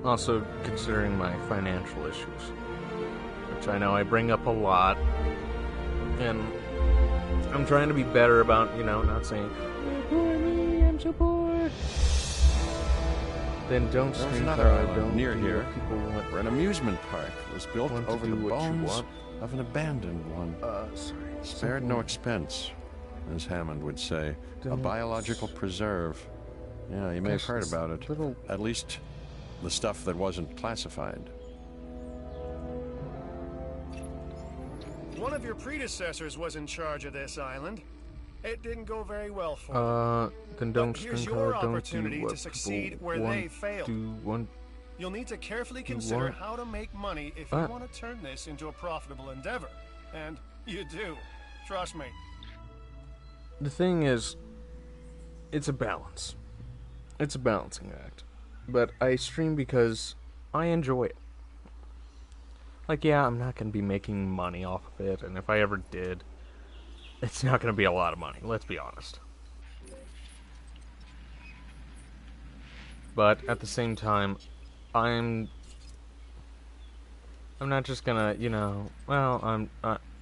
A: Also, considering my financial issues, which I know I bring up a lot, and I'm trying to be better about, not saying, poor me, I'm so poor. Then don't
J: There's
A: stream
J: another
A: card,
J: island
A: don't
J: near
A: do
J: here,
A: what people want.
J: where an amusement park was built
A: Want to
J: over
A: do
J: the
A: what you
J: bones
A: want.
J: of an abandoned one.
A: Sorry.
J: Spared no expense, as Hammond would say. A
A: Don't-
J: biological preserve. Yeah, you may have
A: Gosh,
J: heard
A: this
J: about it.
A: little-
J: At least the stuff that wasn't classified.
E: One of your predecessors was in charge of this island. It didn't go very well for them.
A: Then don't
E: But here's
A: stream
E: your
A: card, don't
E: opportunity
A: do
E: to
A: what
E: succeed
A: people
E: where
A: want
E: they failed.
A: to want.
E: You'll need to carefully consider
A: want-
E: how to make money if you
A: What?
E: want to turn this into a profitable endeavor. And you do. Trust me.
A: The thing is, it's a balance. It's a balancing act. But I stream because I enjoy it. Like, yeah, I'm not going to be making money off of it, and if I ever did, it's not going to be a lot of money, let's be honest. But at the same time, I'm not just gonna, well,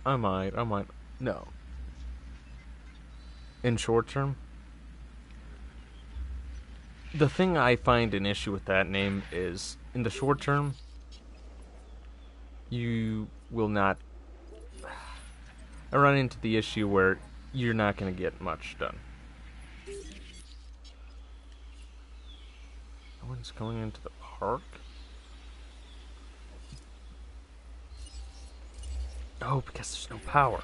A: I might, no. In short term, the thing I find an issue with that name is, in the short term, you will not... I run into the issue where you're not going to get much done. No one's going into the park? Oh, because there's no power.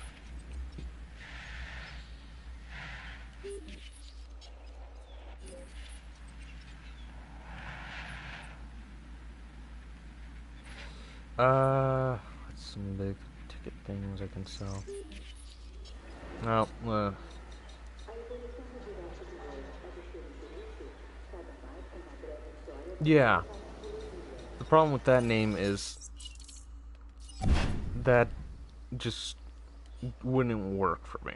A: What's some big ticket things I can sell? Well, yeah. The problem with that name is that just wouldn't work for me.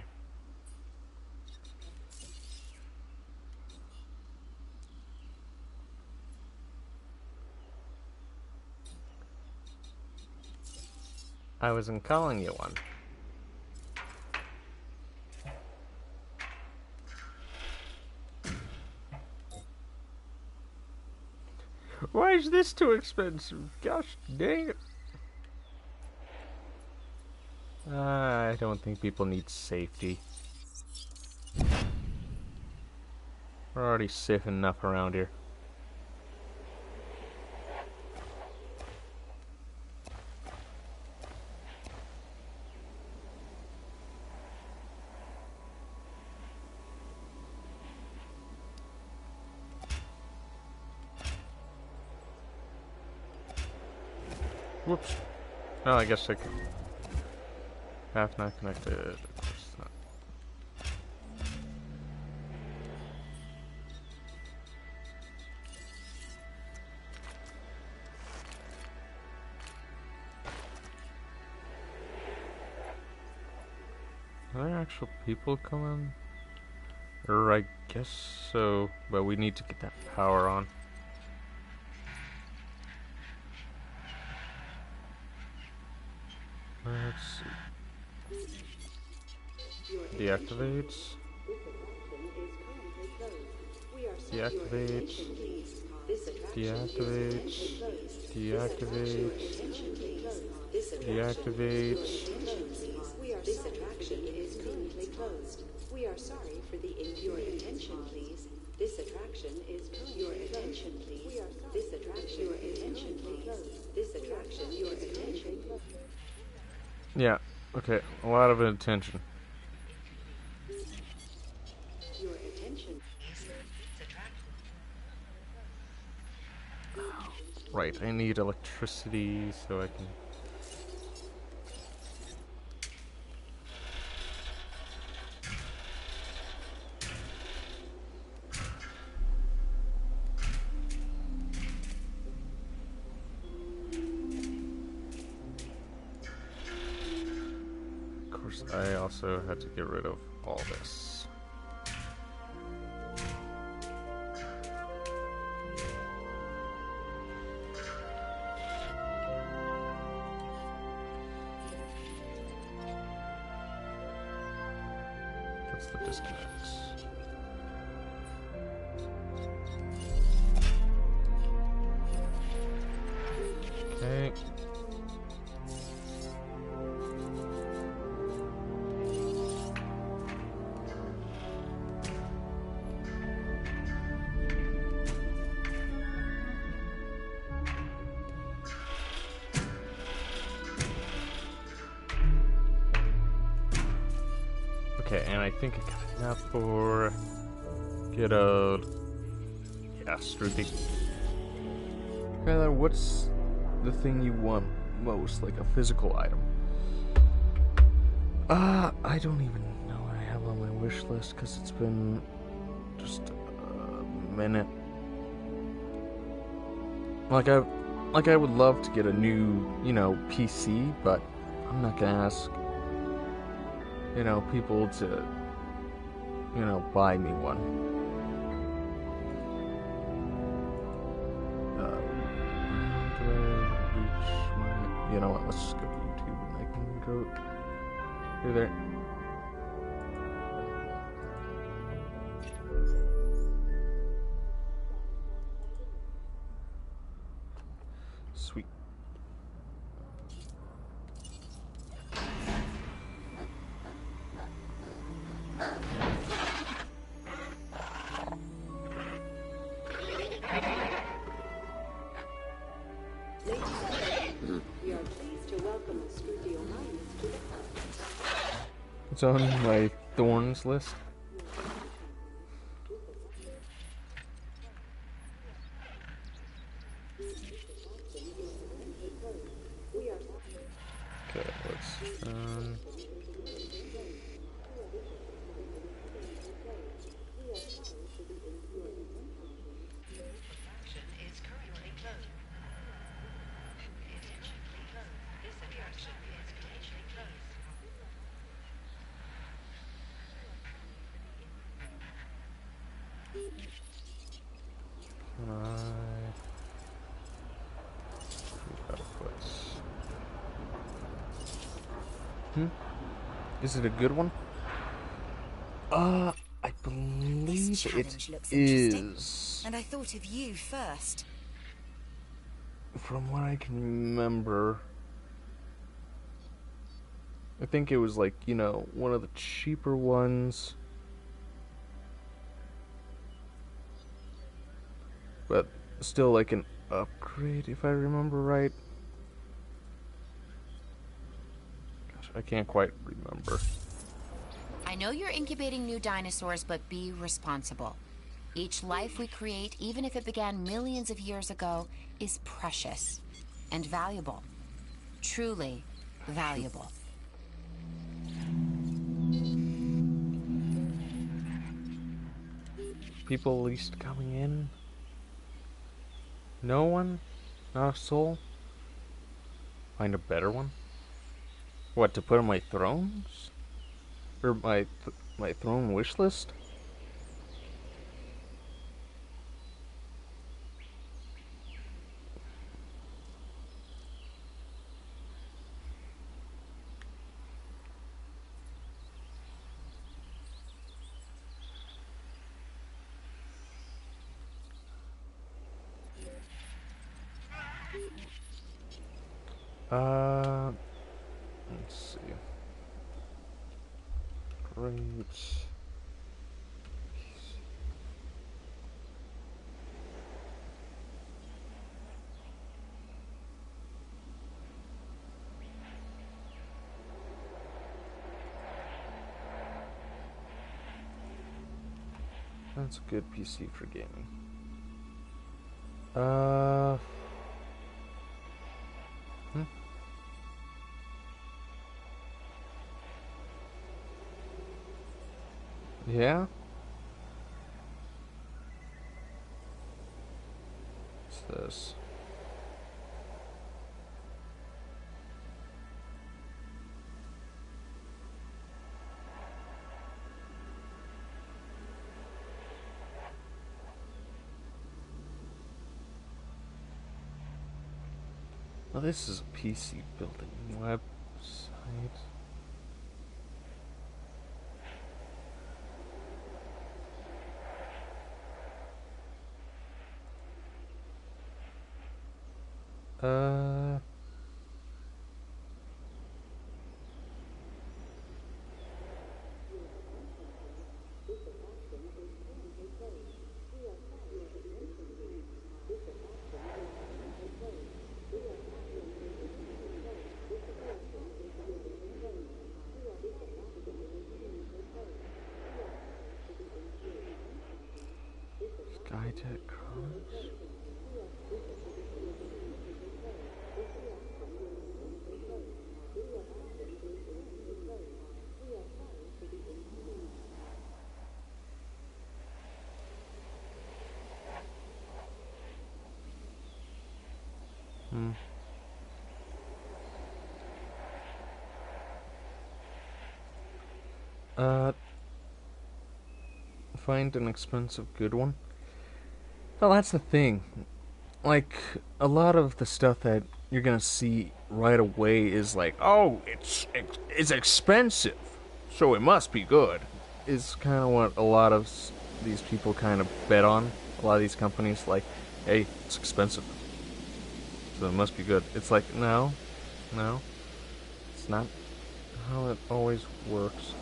A: I wasn't calling you one. Why is this too expensive? Gosh dang it. I don't think people need safety. We're already safe enough around here. Whoops. Oh, I guess I can. Path not connected. Of course not. Are there actual people coming? Or I guess so, but we need to get that power on. Let's see. Deactivates. Deactivates. Deactivates. Deactivates. Deactivates.
B: This attraction is currently closed. We are sorry for the your attention, please. This attraction is your attention, please. This attraction, your attention, please. This attraction, your attention.
A: Yeah. Okay. A lot of attention.
B: Your attention.
A: Right. I need electricity so I can. I also had to get rid of all this. That's the disconnects. Okay. Okay, and I think I got enough for get a Struthi. Skylar, what's the thing you want most, like a physical item? I don't even know what I have on my wish list because it's been just a minute. Like I would love to get a new, PC, but I'm not gonna ask people to, buy me one. How do I reach my... You know what, let's just go to YouTube and I can go through there. Sweet. It's on my thorns list. Okay, let's Is it a good one? I believe it is.
C: And I thought of you first.
A: From what I can remember, I think it was like, one of the cheaper ones. But still like an upgrade, if I remember right. Gosh, I can't quite remember.
K: I know you're incubating new dinosaurs, but be responsible. Each life we create, even if it began millions of years ago, is precious and valuable. Truly valuable.
A: People at least coming in? No one? Not a soul? Find a better one? What, to put on my thrones? Or my throne wish list? Let's see. Great. That's a good PC for gaming. Yeah? What's this? Well, this is a PC building website. Skytech Cross. Find an expensive good one. Well, that's the thing. Like, a lot of the stuff that you're gonna see right away is like, oh, it's expensive, so it must be good. Is kind of what a lot of these people kind of bet on. A lot of these companies, like, hey, it's expensive, so it must be good. It's like, no, it's not how it always works.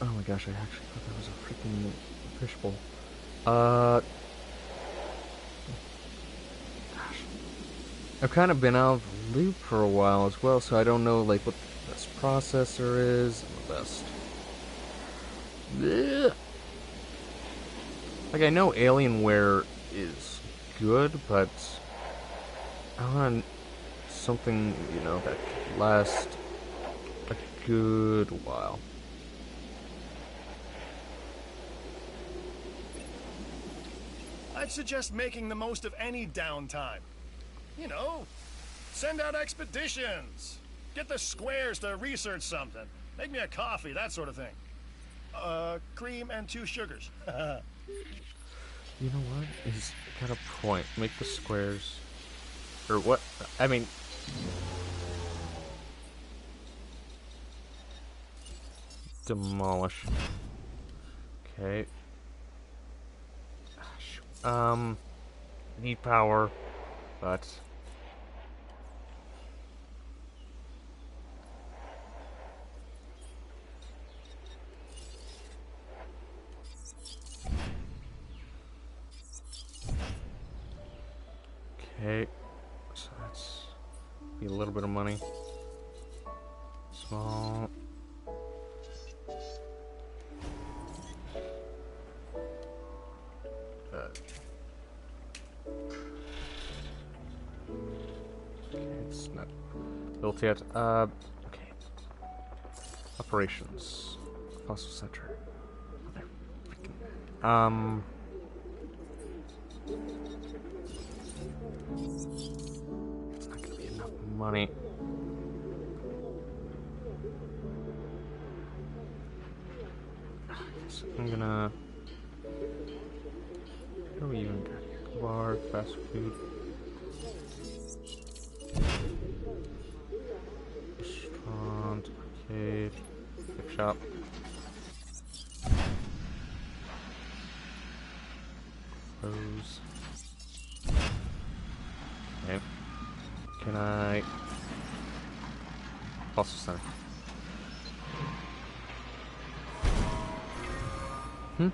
A: Oh my gosh, I actually thought that was a freaking fishbowl. Gosh. I've kind of been out of the loop for a while as well, so I don't know, like, what the best processor is, and the best... Blech. Like, I know Alienware is good, but I want something, you know, that could last a good while.
E: I'd suggest making the most of any downtime. You know, send out expeditions. Get the squares to research something. Make me a coffee, that sort of thing. Cream and 2 sugars.
A: You know what? He's got a point. Make the squares... Or what? I mean... Demolish. Okay. Need power, but... Okay, so that's be a little bit of money. Small. Okay, it's not built yet. Okay. Operations. Fossil center. It's not gonna be enough money. snacks. I'm gonna... What do we even got here? Bar, fast food. Restaurant, arcade, gift shop. Clothes. Okay. Can I... Also center. Hmm?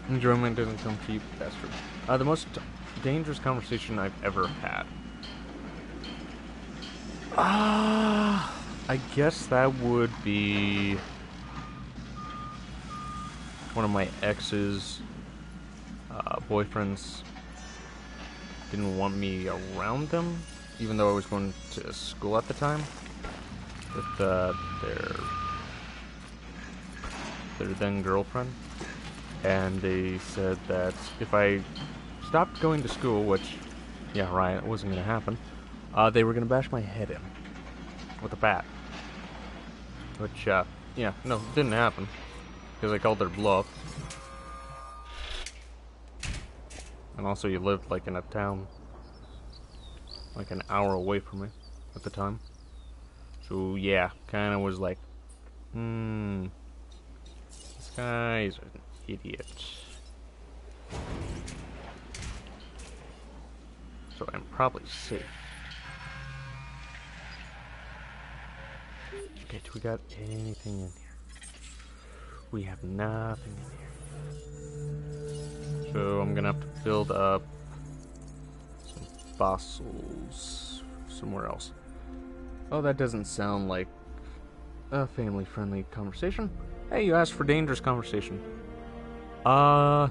A: Enjoyment doesn't come cheap. That's true. The most dangerous conversation I've ever had. I guess that would be one of my ex's boyfriends didn't want me around them, even though I was going to school at the time with their then girlfriend, and they said that if I stopped going to school, which, yeah, right, it wasn't going to happen, they were going to bash my head in with a bat. Which, yeah, no, it didn't happen, because I called their bluff. And also, you lived, like, in a town, like, an hour away from me at the time. So, yeah, kind of was like, this guy's an idiot. So, I'm probably safe. Okay, do we got anything in here? We have nothing in here. So I'm gonna have to build up some fossils somewhere else. Oh, that doesn't sound like a family-friendly conversation. Hey, you asked for dangerous conversation. I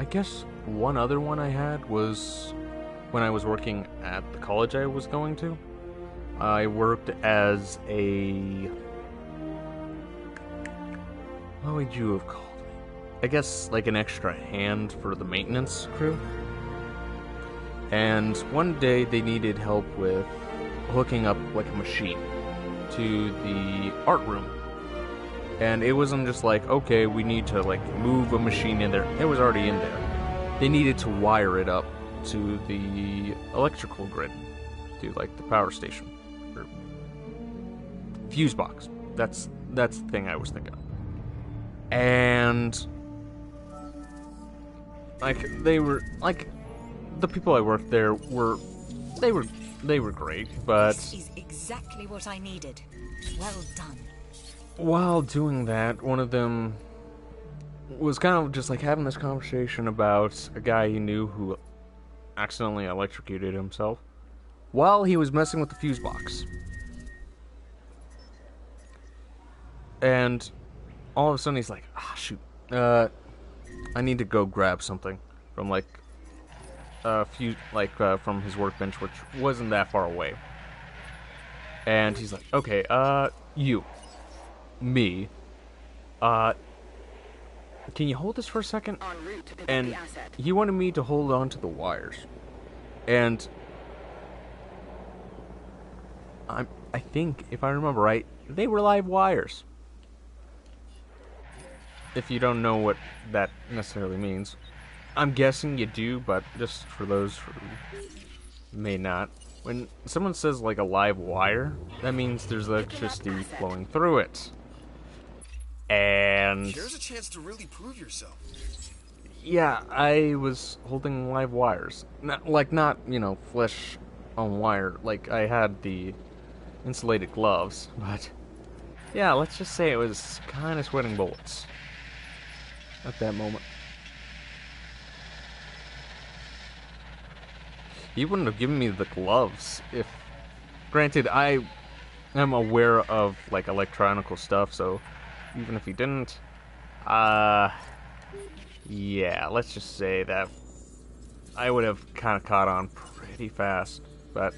A: guess one other one I had was when I was working at the college I was going to. I worked as a... What would you have called me? I guess like an extra hand for the maintenance crew. And one day they needed help with hooking up like a machine to the art room. And it wasn't just like, okay, we need to like move a machine in there. It was already in there. They needed to wire it up to the electrical grid, to like the power station. Fuse box. That's the thing I was thinking of. And like they were like the people I worked there were great, but
C: This is exactly what I needed. Well done.
A: While doing that, one of them was kind of just like having this conversation about a guy he knew who accidentally electrocuted himself while he was messing with the fuse box. And all of a sudden he's like, shoot, I need to go grab something from like from his workbench, which wasn't that far away. And he's like, okay, me, can you hold this for a second? And he wanted me to hold on to the wires. And I think, if I remember right, they were live wires. If you don't know what that necessarily means. I'm guessing you do, but just for those who may not. When someone says like a live wire, that means there's electricity flowing through it. And
G: here's a chance to really prove yourself.
A: Yeah, I was holding live wires. Not, you know, flesh on wire. Like, I had the insulated gloves, but yeah, let's just say it was kind of sweating bullets at that moment. He wouldn't have given me the gloves if... Granted, I am aware of, like, electronical stuff, so even if he didn't... yeah, let's just say that I would have kind of caught on pretty fast, but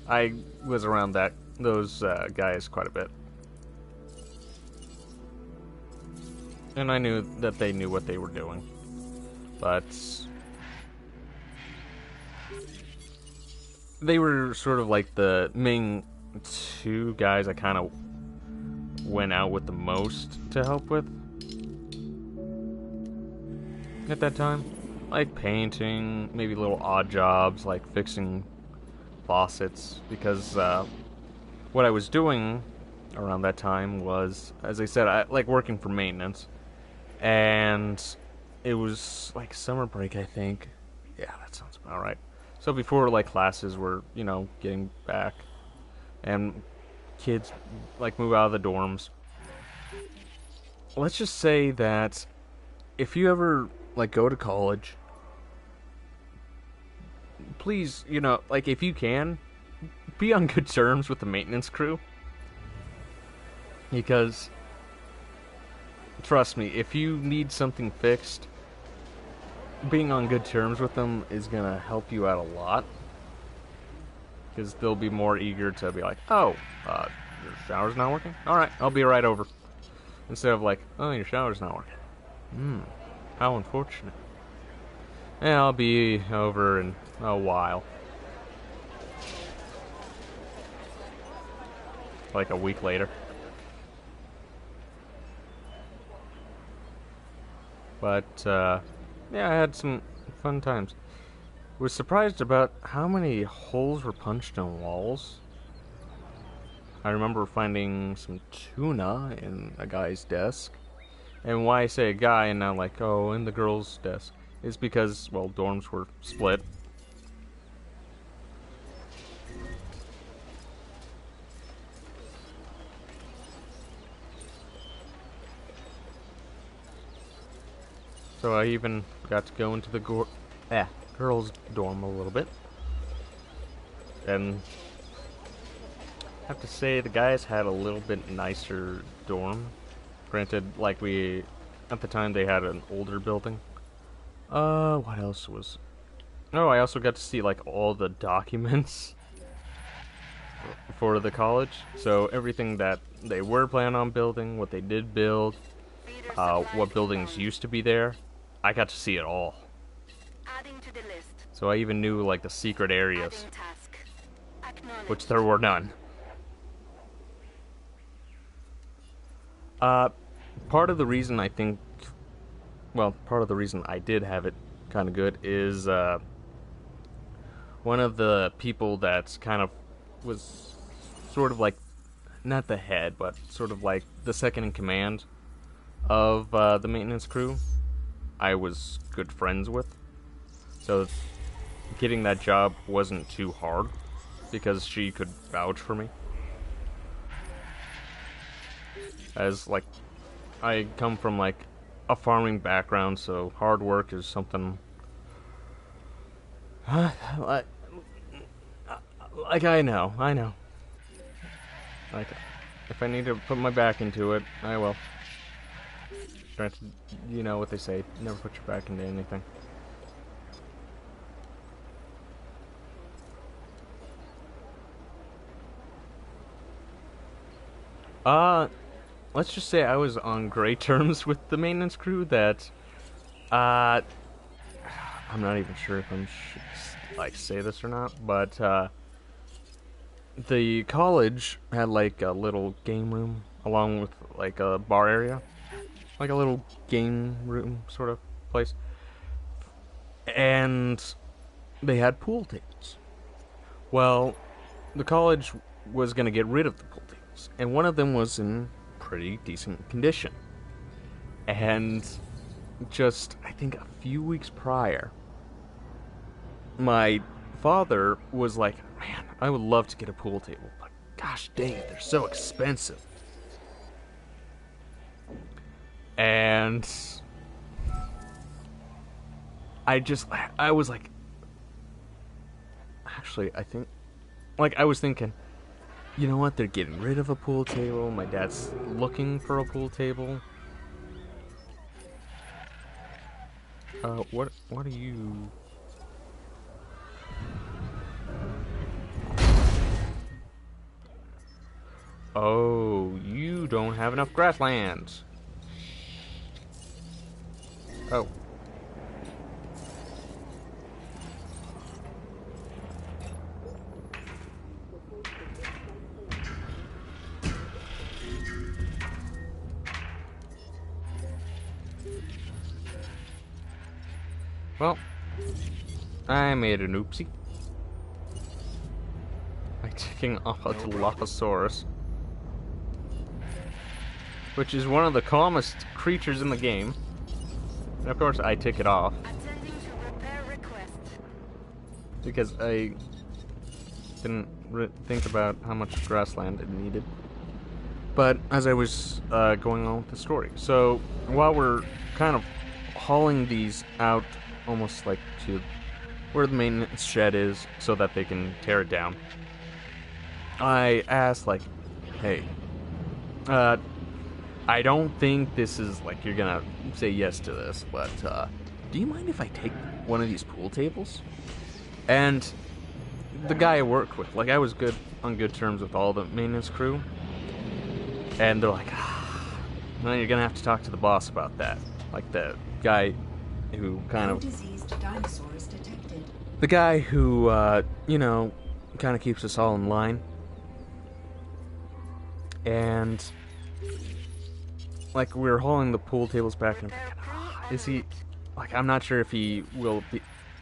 A: I was around those guys quite a bit. And I knew that they knew what they were doing. but they were sort of like the main two guys I kind of went out with the most to help with at that time. Like painting, maybe little odd jobs like fixing faucets, because what I was doing around that time was, as I said, I like working for maintenance, and it was like summer break, I think. Yeah, that sounds about right. So before like classes were, you know, getting back, and kids like move out of the dorms. Let's just say that if you ever like go to college, please, you know, like if you can, be on good terms with the maintenance crew. Because, trust me, if you need something fixed, being on good terms with them is gonna help you out a lot. Because they'll be more eager to be like, oh, your shower's not working? Alright, I'll be right over. Instead of like, oh, your shower's not working. How unfortunate. Yeah, I'll be over in a while. Like a week later. But, yeah, I had some fun times. Was surprised about how many holes were punched in walls. I remember finding some tuna in a guy's desk. And why I say a guy and not like, oh, in the girl's desk, is because, well, dorms were split. So I even got to go into the girls' dorm a little bit. And I have to say the guys had a little bit nicer dorm. Granted, like at the time they had an older building. What else was... Oh, I also got to see like all the documents for the college. So everything that they were planning on building, what they did build, what buildings used to be there. I got to see it all. So I even knew like the secret areas, which there were none. Part of the reason I think, well, part of the reason I did have it kind of good is one of the people that's kind of was sort of like, not the head, but sort of like the second in command of the maintenance crew, I was good friends with. So getting that job wasn't too hard because she could vouch for me. As like, I come from like a farming background, so hard work is something like I know. Like, if I need to put my back into it, I will. Granted, you know what they say, never put your back into anything. Let's just say I was on great terms with the maintenance crew that, I'm not even sure if I should, like, say this or not, but, the college had, like, a little game room, along with, like, a bar area. Like a little game room sort of place. And they had pool tables. Well, the college was going to get rid of the pool tables. And one of them was in pretty decent condition. And just, I think a few weeks prior, my father was like, man, I would love to get a pool table, but gosh dang it, they're so expensive. And I was like, actually, I think, like, I was thinking, you know what, they're getting rid of a pool table, my dad's looking for a pool table. What are you... Oh, you don't have enough grasslands. Oh. Well, I made an oopsie. By taking off a Dilophosaurus. Which is one of the calmest creatures in the game. And of course I take it off. Because I didn't think about how much grassland it needed. But as I was going on with the story. So while we're kind of hauling these out almost like to where the maintenance shed is so that they can tear it down, I asked like, hey, I don't think this is like you're gonna say yes to this, but do you mind if I take one of these pool tables? And the guy I worked with, like I was on good terms with all the maintenance crew, and they're like, well, you're gonna have to talk to the boss about that. Like the guy who kind of
B: diseased dinosaurs detected.
A: The guy who you know, kind of keeps us all in line. And like we were hauling the pool tables back, and I'm thinking, is he like, I'm not sure if he will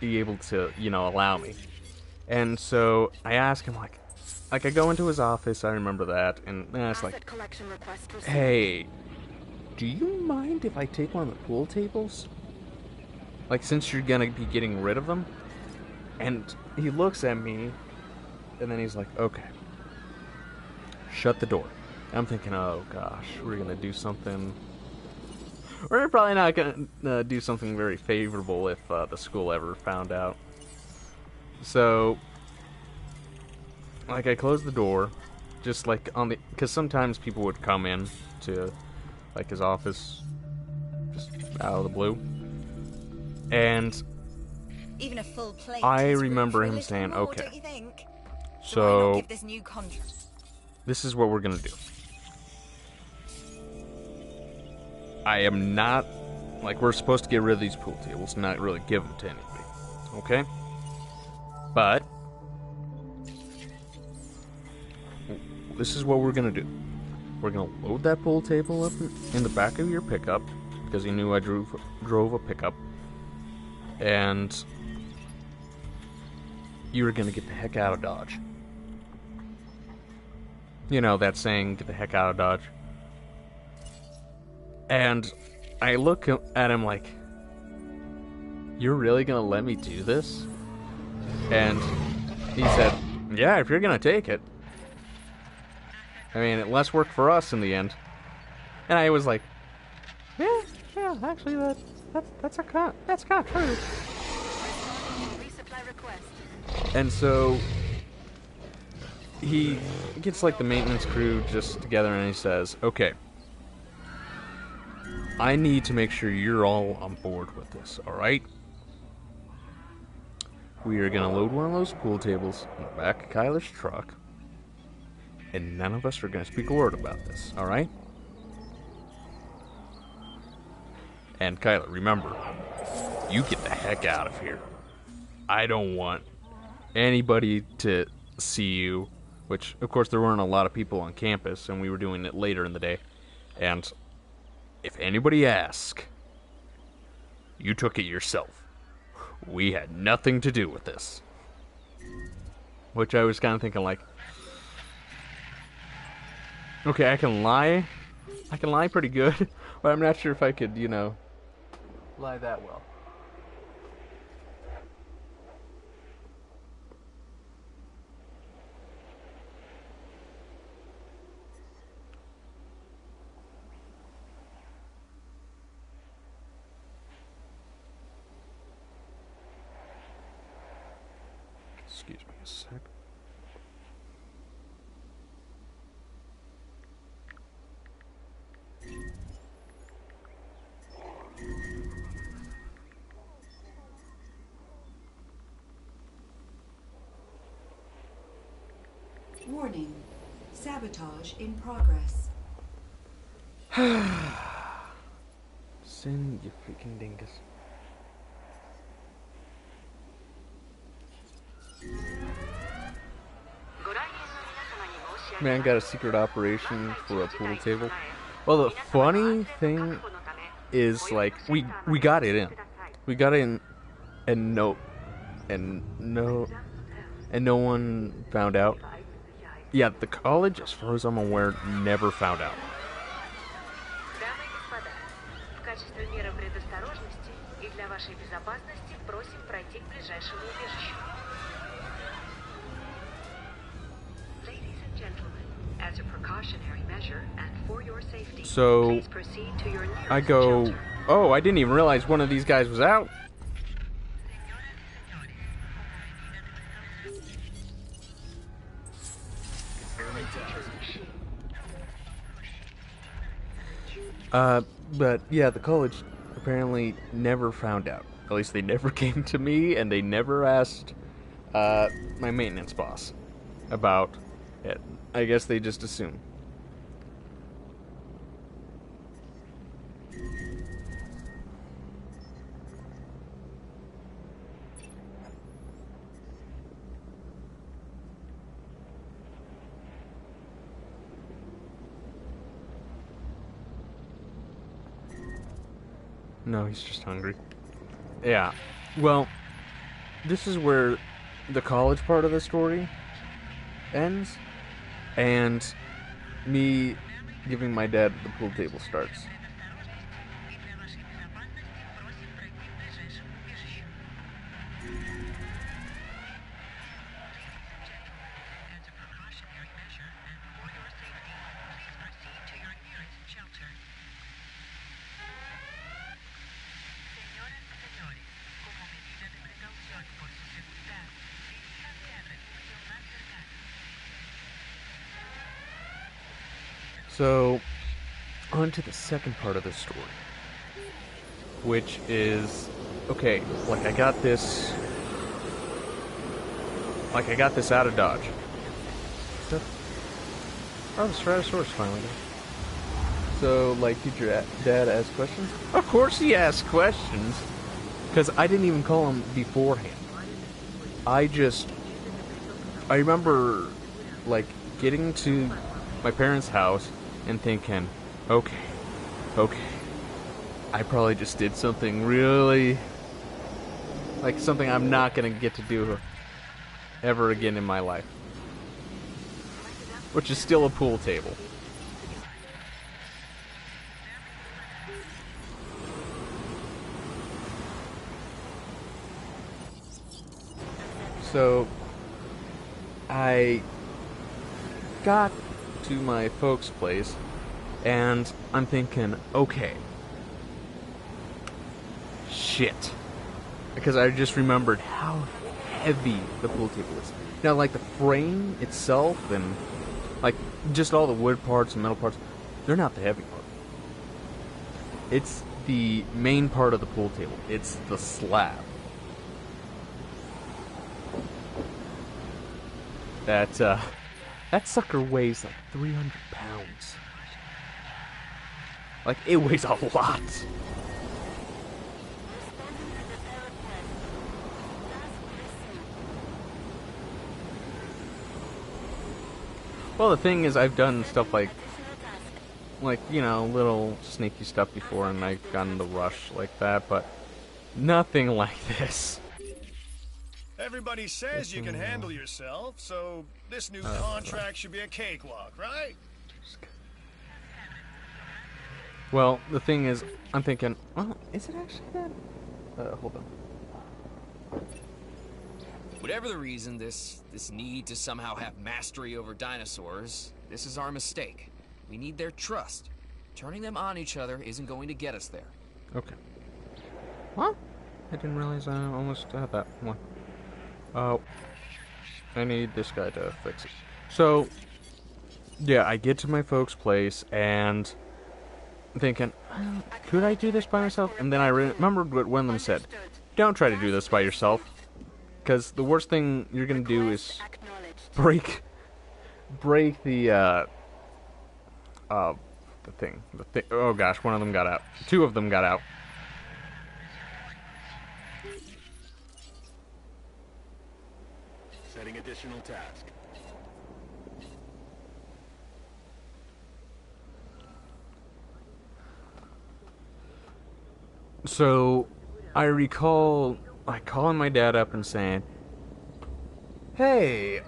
A: be able to, you know, allow me. And so I ask him like I go into his office, I remember that, and I ask like, hey, do you mind if I take one of the pool tables? Like, since you're gonna be getting rid of them? And he looks at me, and then he's like, okay, shut the door. I'm thinking, oh gosh, we're gonna do something. We're probably not gonna do something very favorable if the school ever found out. So, like, I closed the door, just like on the, because sometimes people would come in to like his office, just out of the blue, and
C: even a full plate
A: I remember him saying,
C: more,
A: okay,
C: don't you think?
A: so
C: give this new contract?
A: This is what we're gonna do. I am not, like, we're supposed to get rid of these pool tables, not really give them to anybody, okay? But this is what we're gonna do. We're gonna load that pool table up in the back of your pickup, because he knew I drove a pickup, and you were gonna get the heck out of Dodge. You know that saying, get the heck out of Dodge. And I look at him like, you're really gonna let me do this? And he said, yeah, if you're gonna take it. I mean, less work for us in the end. And I was like, yeah, actually, that's kind of true. And so he gets like the maintenance crew just together, and he says, okay, I need to make sure you're all on board with this, alright? We are gonna load one of those pool tables in the back of Kyler's truck, and none of us are gonna speak a word about this, alright? And Kyler, remember, you get the heck out of here. I don't want anybody to see you, which, of course, there weren't a lot of people on campus, and we were doing it later in the day, and if anybody asks, you took it yourself. We had nothing to do with this. Which I was kind of thinking like, okay, I can lie pretty good, but I'm not sure if I could, you know, lie that well. Excuse me a sec.
B: Warning. Sabotage in progress.
A: Sin, you freaking dingus. Man got a secret operation for a pool table. Well, the funny thing is, like, we got it in. We got it in and no one found out. Yeah, the college, as far as I'm aware, never found out.
H: As a precautionary measure and for your safety,
A: So
H: please proceed to your nearest
A: I go,
H: shelter.
A: oh, I didn't even realize one of these guys was out. But yeah, the college apparently never found out. At least they never came to me, and they never asked my maintenance boss about it. I guess they just assumed. No, he's just hungry. Yeah. Well, this is where the college part of the story ends, and me giving my dad the pool table starts. So, on to the second part of the story, which is, okay, I got this out of Dodge. Oh, the Stratosaurus finally got. So, did your dad ask questions? Of course he asked questions, because I didn't even call him beforehand. I remember, getting to my parents' house and thinking, okay, I probably just did something really, something I'm not going to get to do ever again in my life. Which is still a pool table. So, I got to my folks' place, and I'm thinking, okay, shit. Because I just remembered how heavy the pool table is. Now, the frame itself and, just all the wood parts and metal parts, they're not the heavy part. It's the main part of the pool table. It's the slab. That sucker weighs 300 pounds. It weighs a lot. Well, the thing is, I've done stuff little sneaky stuff before, and I've gotten the rush like that, but nothing like this.
E: Everybody says you can handle yourself, so this new contract should be a cakewalk, right?
A: Well, the thing is, I'm thinking, well, is it actually that? Hold on.
F: Whatever the reason, this need to somehow have mastery over dinosaurs, this is our mistake. We need their trust. Turning them on each other isn't going to get us there.
A: Okay. Well, I didn't realize I almost had that one. Oh, I need this guy to fix it. So, yeah, I get to my folks' place, and I'm thinking, could I do this by myself? And then I remembered what one of them said. Don't try to do this by yourself. Because the worst thing you're going to do is break the thing. Oh gosh, one of them got out. Two of them got out.
E: Setting additional task.
A: So, I recall like calling my dad up and saying, "Hey,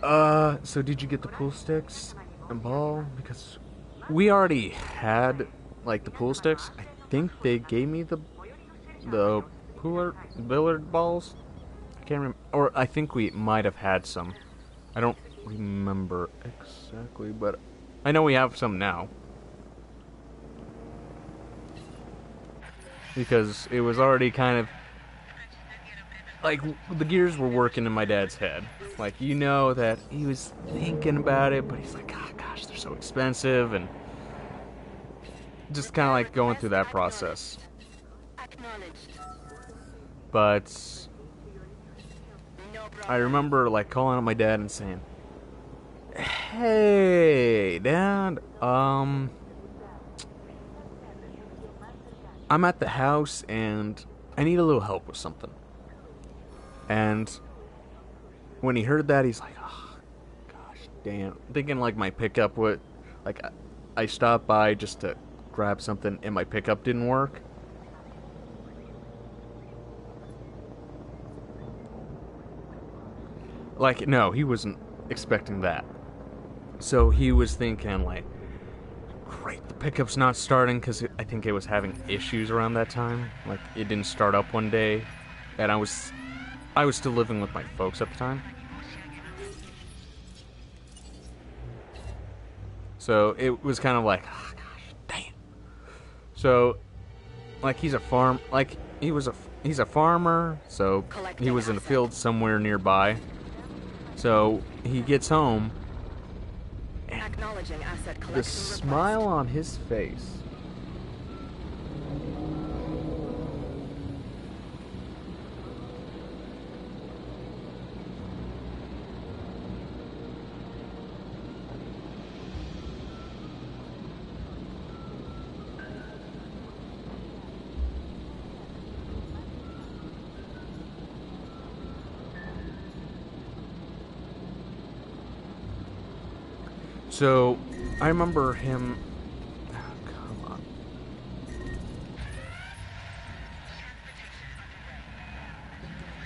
A: so did you get the pool sticks and ball? Because we already had like the pool sticks. I think they gave me the billiard balls. I can't remember, or I think we might have had some. I don't remember exactly, but I know we have some now." Because it was already kind of like the gears were working in my dad's head. Like, you know that he was thinking about it, but he's like, oh, gosh, they're so expensive, and just kind of like going through that process. But I remember like calling up my dad and saying, "Hey, Dad, I'm at the house and I need a little help with something." And when he heard that, he's like, "Oh, gosh, damn." Thinking like my pickup would, like, I stopped by just to grab something and my pickup didn't work. Like, no, he wasn't expecting that. So he was thinking like, great, the pickup's not starting, because I think it was having issues around that time. Like, it didn't start up one day, and I was still living with my folks at the time. So it was kind of like, oh, gosh, damn. So, like, he's a farmer, so he was in a field somewhere nearby. So he gets home, and the smile on his face. So, I remember him... Oh, come on.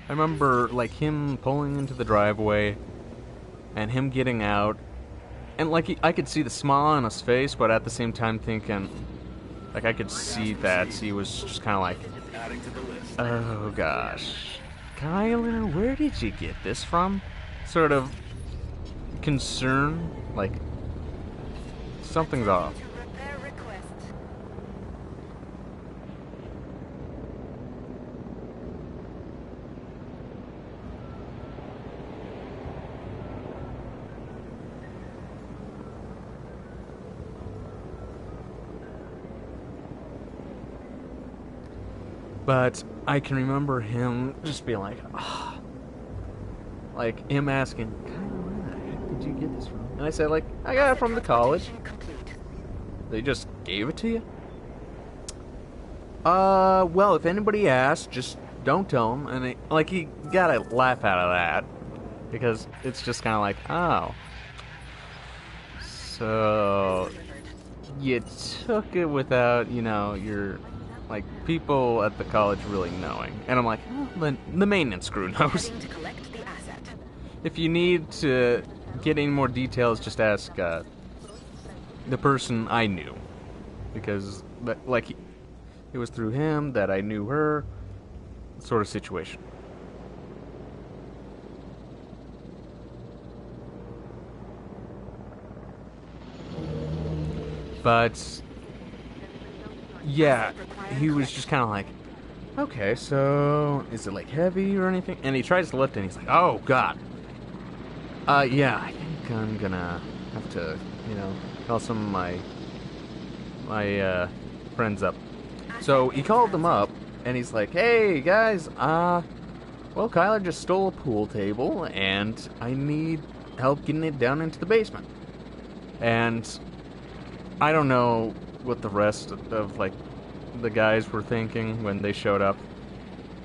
A: I remember, like, him pulling into the driveway, and him getting out, and, like, I could see the smile on his face, but at the same time thinking... Like, I could see that he was just kind of like... Oh, gosh. Kyler, where did you get this from? Sort of concern, like... Something's off. But I can remember him just being like, ah. Like, him asking, where the heck did you get this from? And I said, like, I got it from the college. They just gave it to you? Well, if anybody asks, just don't tell them. And he got a laugh out of that. Because it's just kind of like, oh. So, you took it without, your, like, people at the college really knowing. And I'm like, oh, the maintenance crew knows. If you need to get any more details, just ask, the person I knew, because it was through him that I knew her, sort of situation. But yeah, he was just kind of like, okay, so is it like heavy or anything? And he tries to lift it and he's like, oh god. Yeah, I think I'm gonna have to, call some of my friends up. So he called them up, and he's like, hey, guys, well, Kyler just stole a pool table, and I need help getting it down into the basement. And I don't know what the rest of like, the guys were thinking when they showed up.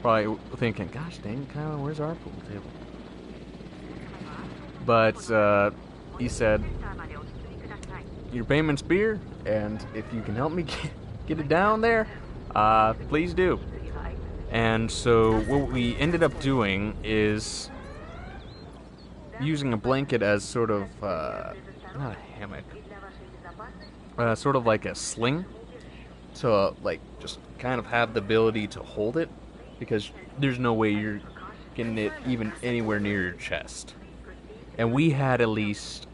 A: Probably thinking, gosh dang, Kyler, where's our pool table? But, he said, your payment's beer, and if you can help me get it down there, please do. And so what we ended up doing is using a blanket as sort of, not a hammock, sort of like a sling to, like, just kind of have the ability to hold it, because there's no way you're getting it even anywhere near your chest. And we had at least,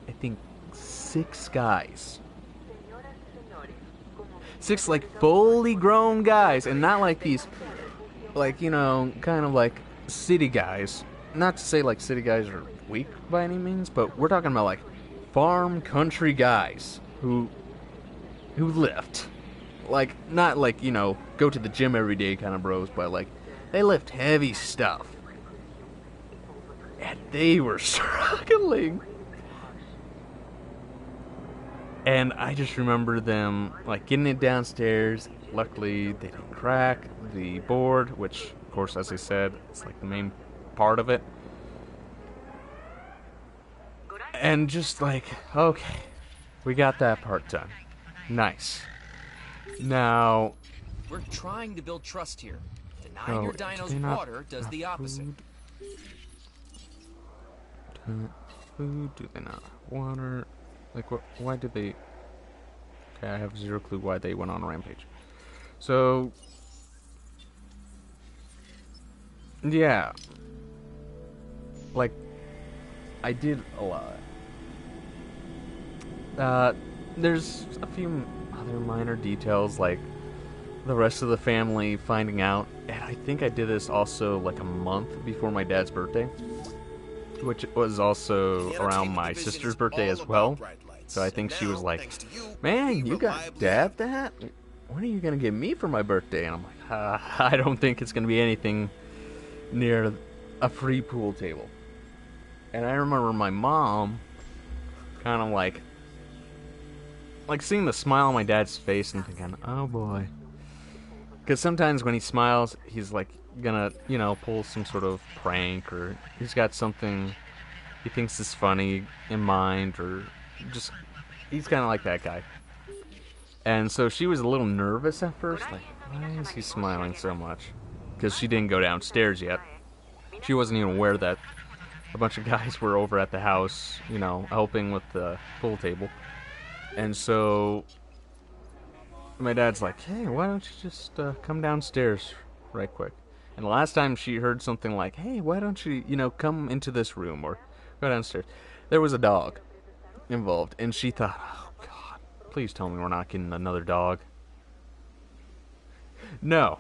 A: I think, 6 guys. 6, like, fully grown guys, and not like these, like, you know, kind of like city guys. Not to say, like, city guys are weak by any means, but we're talking about, like, farm country guys who lift. Like, not like, you know, go to the gym every day kind of bros, but, like, they lift heavy stuff. And they were struggling. And I just remember them, like, getting it downstairs. Luckily, they didn't crack the board, which, of course, as I said, it's like the main part of it. And just like, okay, we got that part done. Nice. Now,
F: we're trying to build trust here. Denying your dinos water does the opposite.
A: Food, do they not? Water. Like, what? Why did they... Okay, I have zero clue why they went on a rampage. So... yeah. Like, I did a lot. There's a few other minor details, like the rest of the family finding out. And I think I did this also, like, a month before my dad's birthday, which was also around my sister's birthday as well. So I think she was like, man, you got Dad that? When are you going to get me for my birthday? And I'm like, I don't think it's going to be anything near a free pool table. And I remember my mom kind of like seeing the smile on my dad's face and thinking, oh boy. Because sometimes when he smiles, he's like gonna, you know, pull some sort of prank, or he's got something he thinks is funny in mind, or just, he's kind of like that guy. And so she was a little nervous at first, like, why is he smiling so much? Because she didn't go downstairs yet. She wasn't even aware that a bunch of guys were over at the house, you know, helping with the pool table. And so my dad's like, hey, why don't you just come downstairs right quick? And the last time she heard something like, hey, why don't you, you know, come into this room or go downstairs, there was a dog involved. And she thought, oh, God, please tell me we're not getting another dog. No.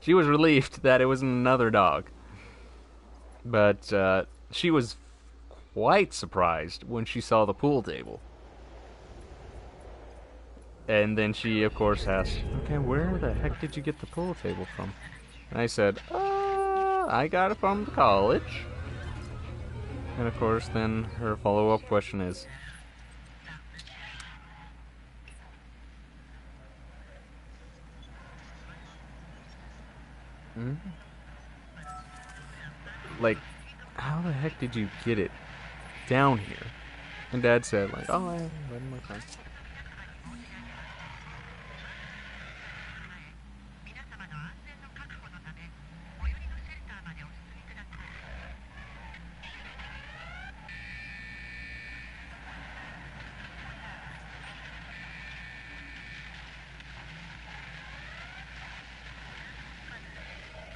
A: She was relieved that it wasn't another dog. But she was quite surprised when she saw the pool table. And then she, of course, asked, okay, where the heck did you get the pool table from? And I said, I got it from the college. And, of course, then her follow-up question is, like, how the heck did you get it down here? And Dad said, like, oh, I read my friend.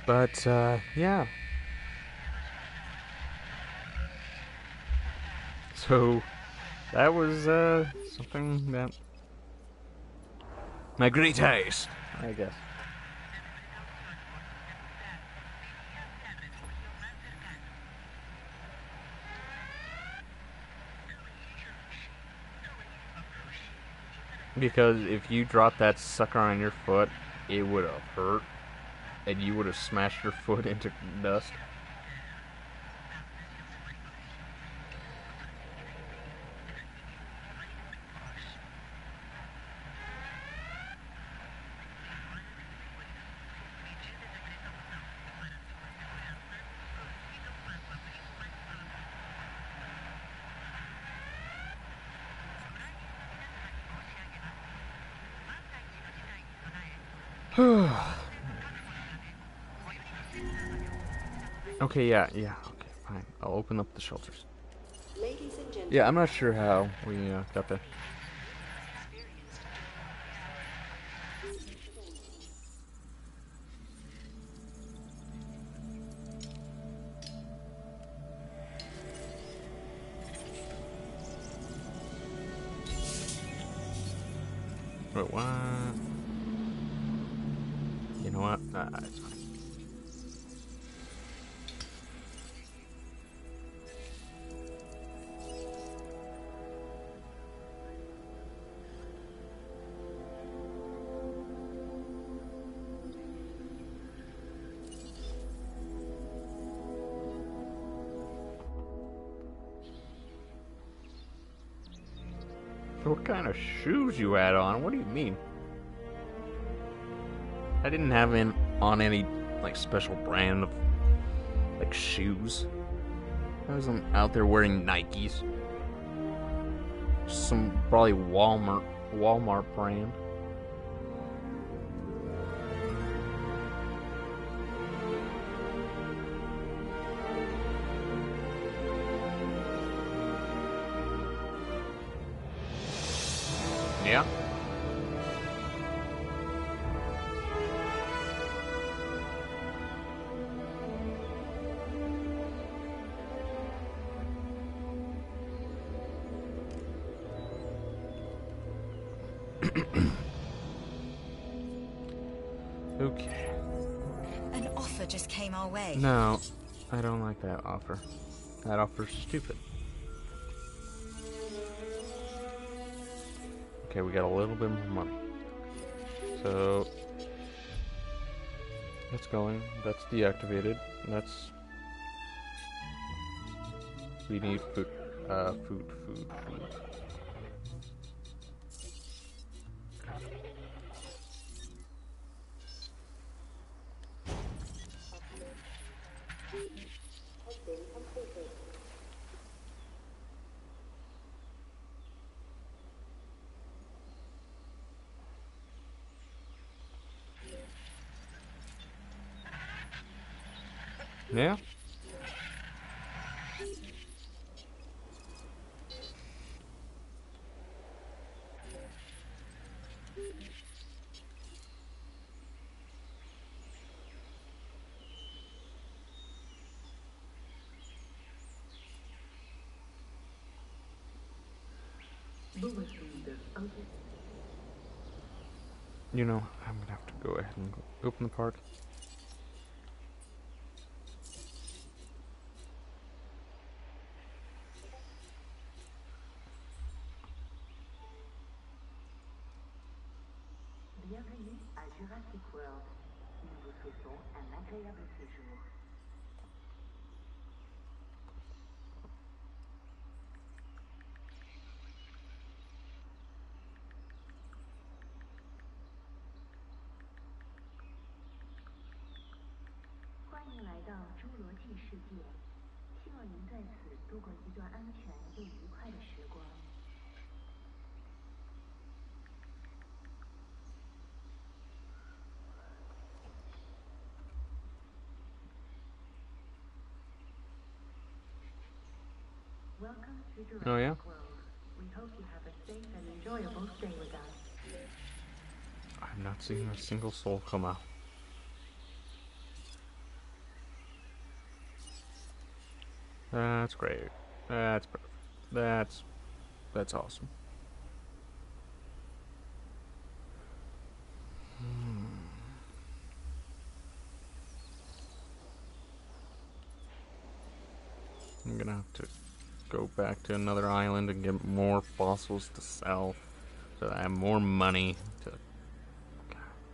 A: But, yeah. So, that was, something that... my great taste, I guess. Because if you dropped that sucker on your foot, it would have hurt. And you would have smashed your foot into dust. Okay, yeah. Okay, fine. I'll open up the shelters.
B: Ladies and gentlemen.
A: Yeah, I'm not sure how we got there. Wait, what? You know what? It's fine. What kind of shoes you had on? What do you mean? I didn't have on any like special brand of like shoes. I wasn't out there wearing Nikes. Some probably Walmart brand. Yeah. Okay.
C: An offer just came our way.
A: No, I don't like that offer. That offer's stupid. Okay, we got a little bit more money. So that's going. That's deactivated. That's. We need food. Food. Yeah. You know, I'm gonna have to go ahead and open the park.
H: Bienvenue à Jurassic World. Nous vous souhaitons un agréable séjour.欢迎来到侏罗纪世界，希望您在此度过一段安全又愉快的时光。Welcome to Jurassic
A: Oh yeah?
H: World. We hope you have a safe and enjoyable stay with us.
A: I'm not seeing a single soul come out. That's great. That's perfect. That's awesome. I'm gonna have to go back to another island and get more fossils to sell so that I have more money to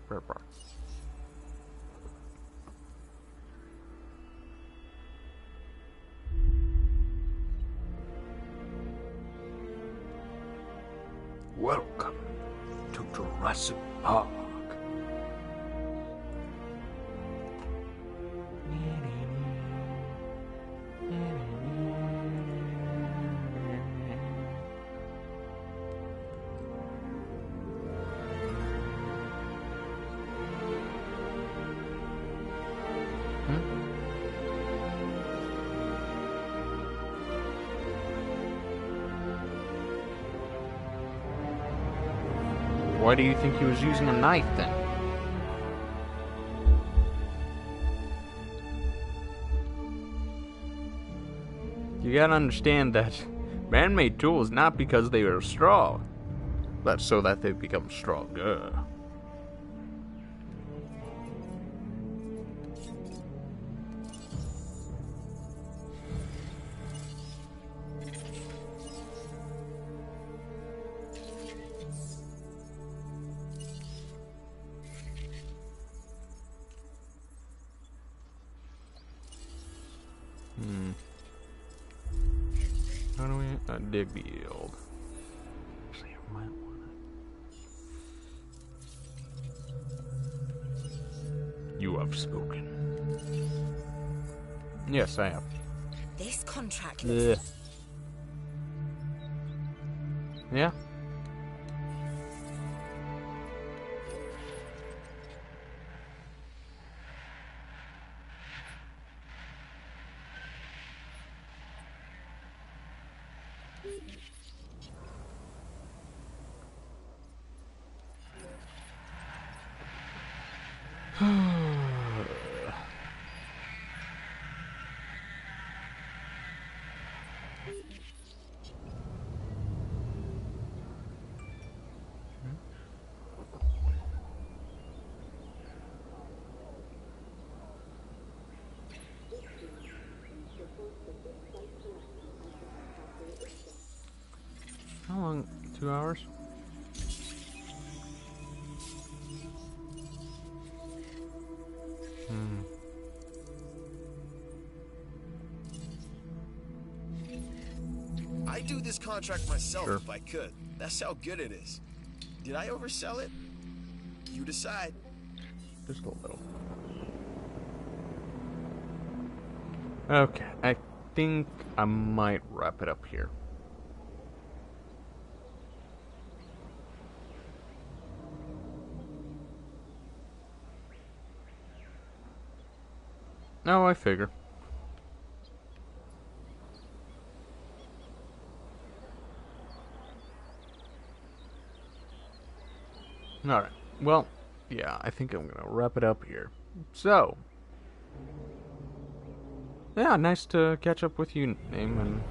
A: rare parts. Welcome to Jurassic Park. Why do you think he was using a knife then? You gotta understand that man-made tools not because they are strong, but so that they become stronger. How do we dig the yield? Actually, I might want to. You have spoken. Yes, I have.
C: This contract
A: Ugh.
C: looks...
A: Yeah. How long? 2 hours?
G: I'd do this contract myself
A: Sure.
G: if I could. That's how good it is. Did I oversell it? You decide.
A: Just a little. Okay, I think I might wrap it up here. Oh, I figure. Alright, well, yeah, I think I'm gonna wrap it up here. So, yeah, nice to catch up with you, Name,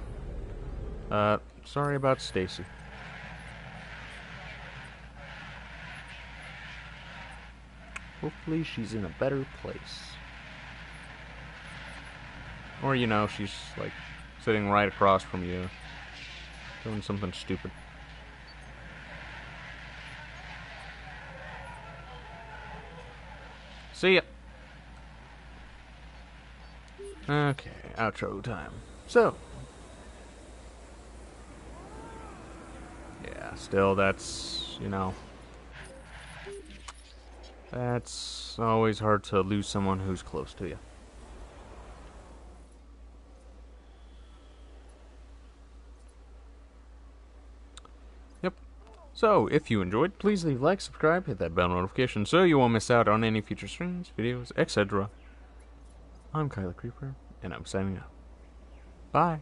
A: and, sorry about Stacy. Hopefully she's in a better place. Or, you know, she's, like, sitting right across from you, doing something stupid. See ya! Okay, outro time. So, yeah, still, that's, you know, that's always hard to lose someone who's close to you. Yep. So, if you enjoyed, please leave a like, subscribe, hit that bell notification so you won't miss out on any future streams, videos, etc. I'm Kyler Creeper, and I'm signing out. Bye.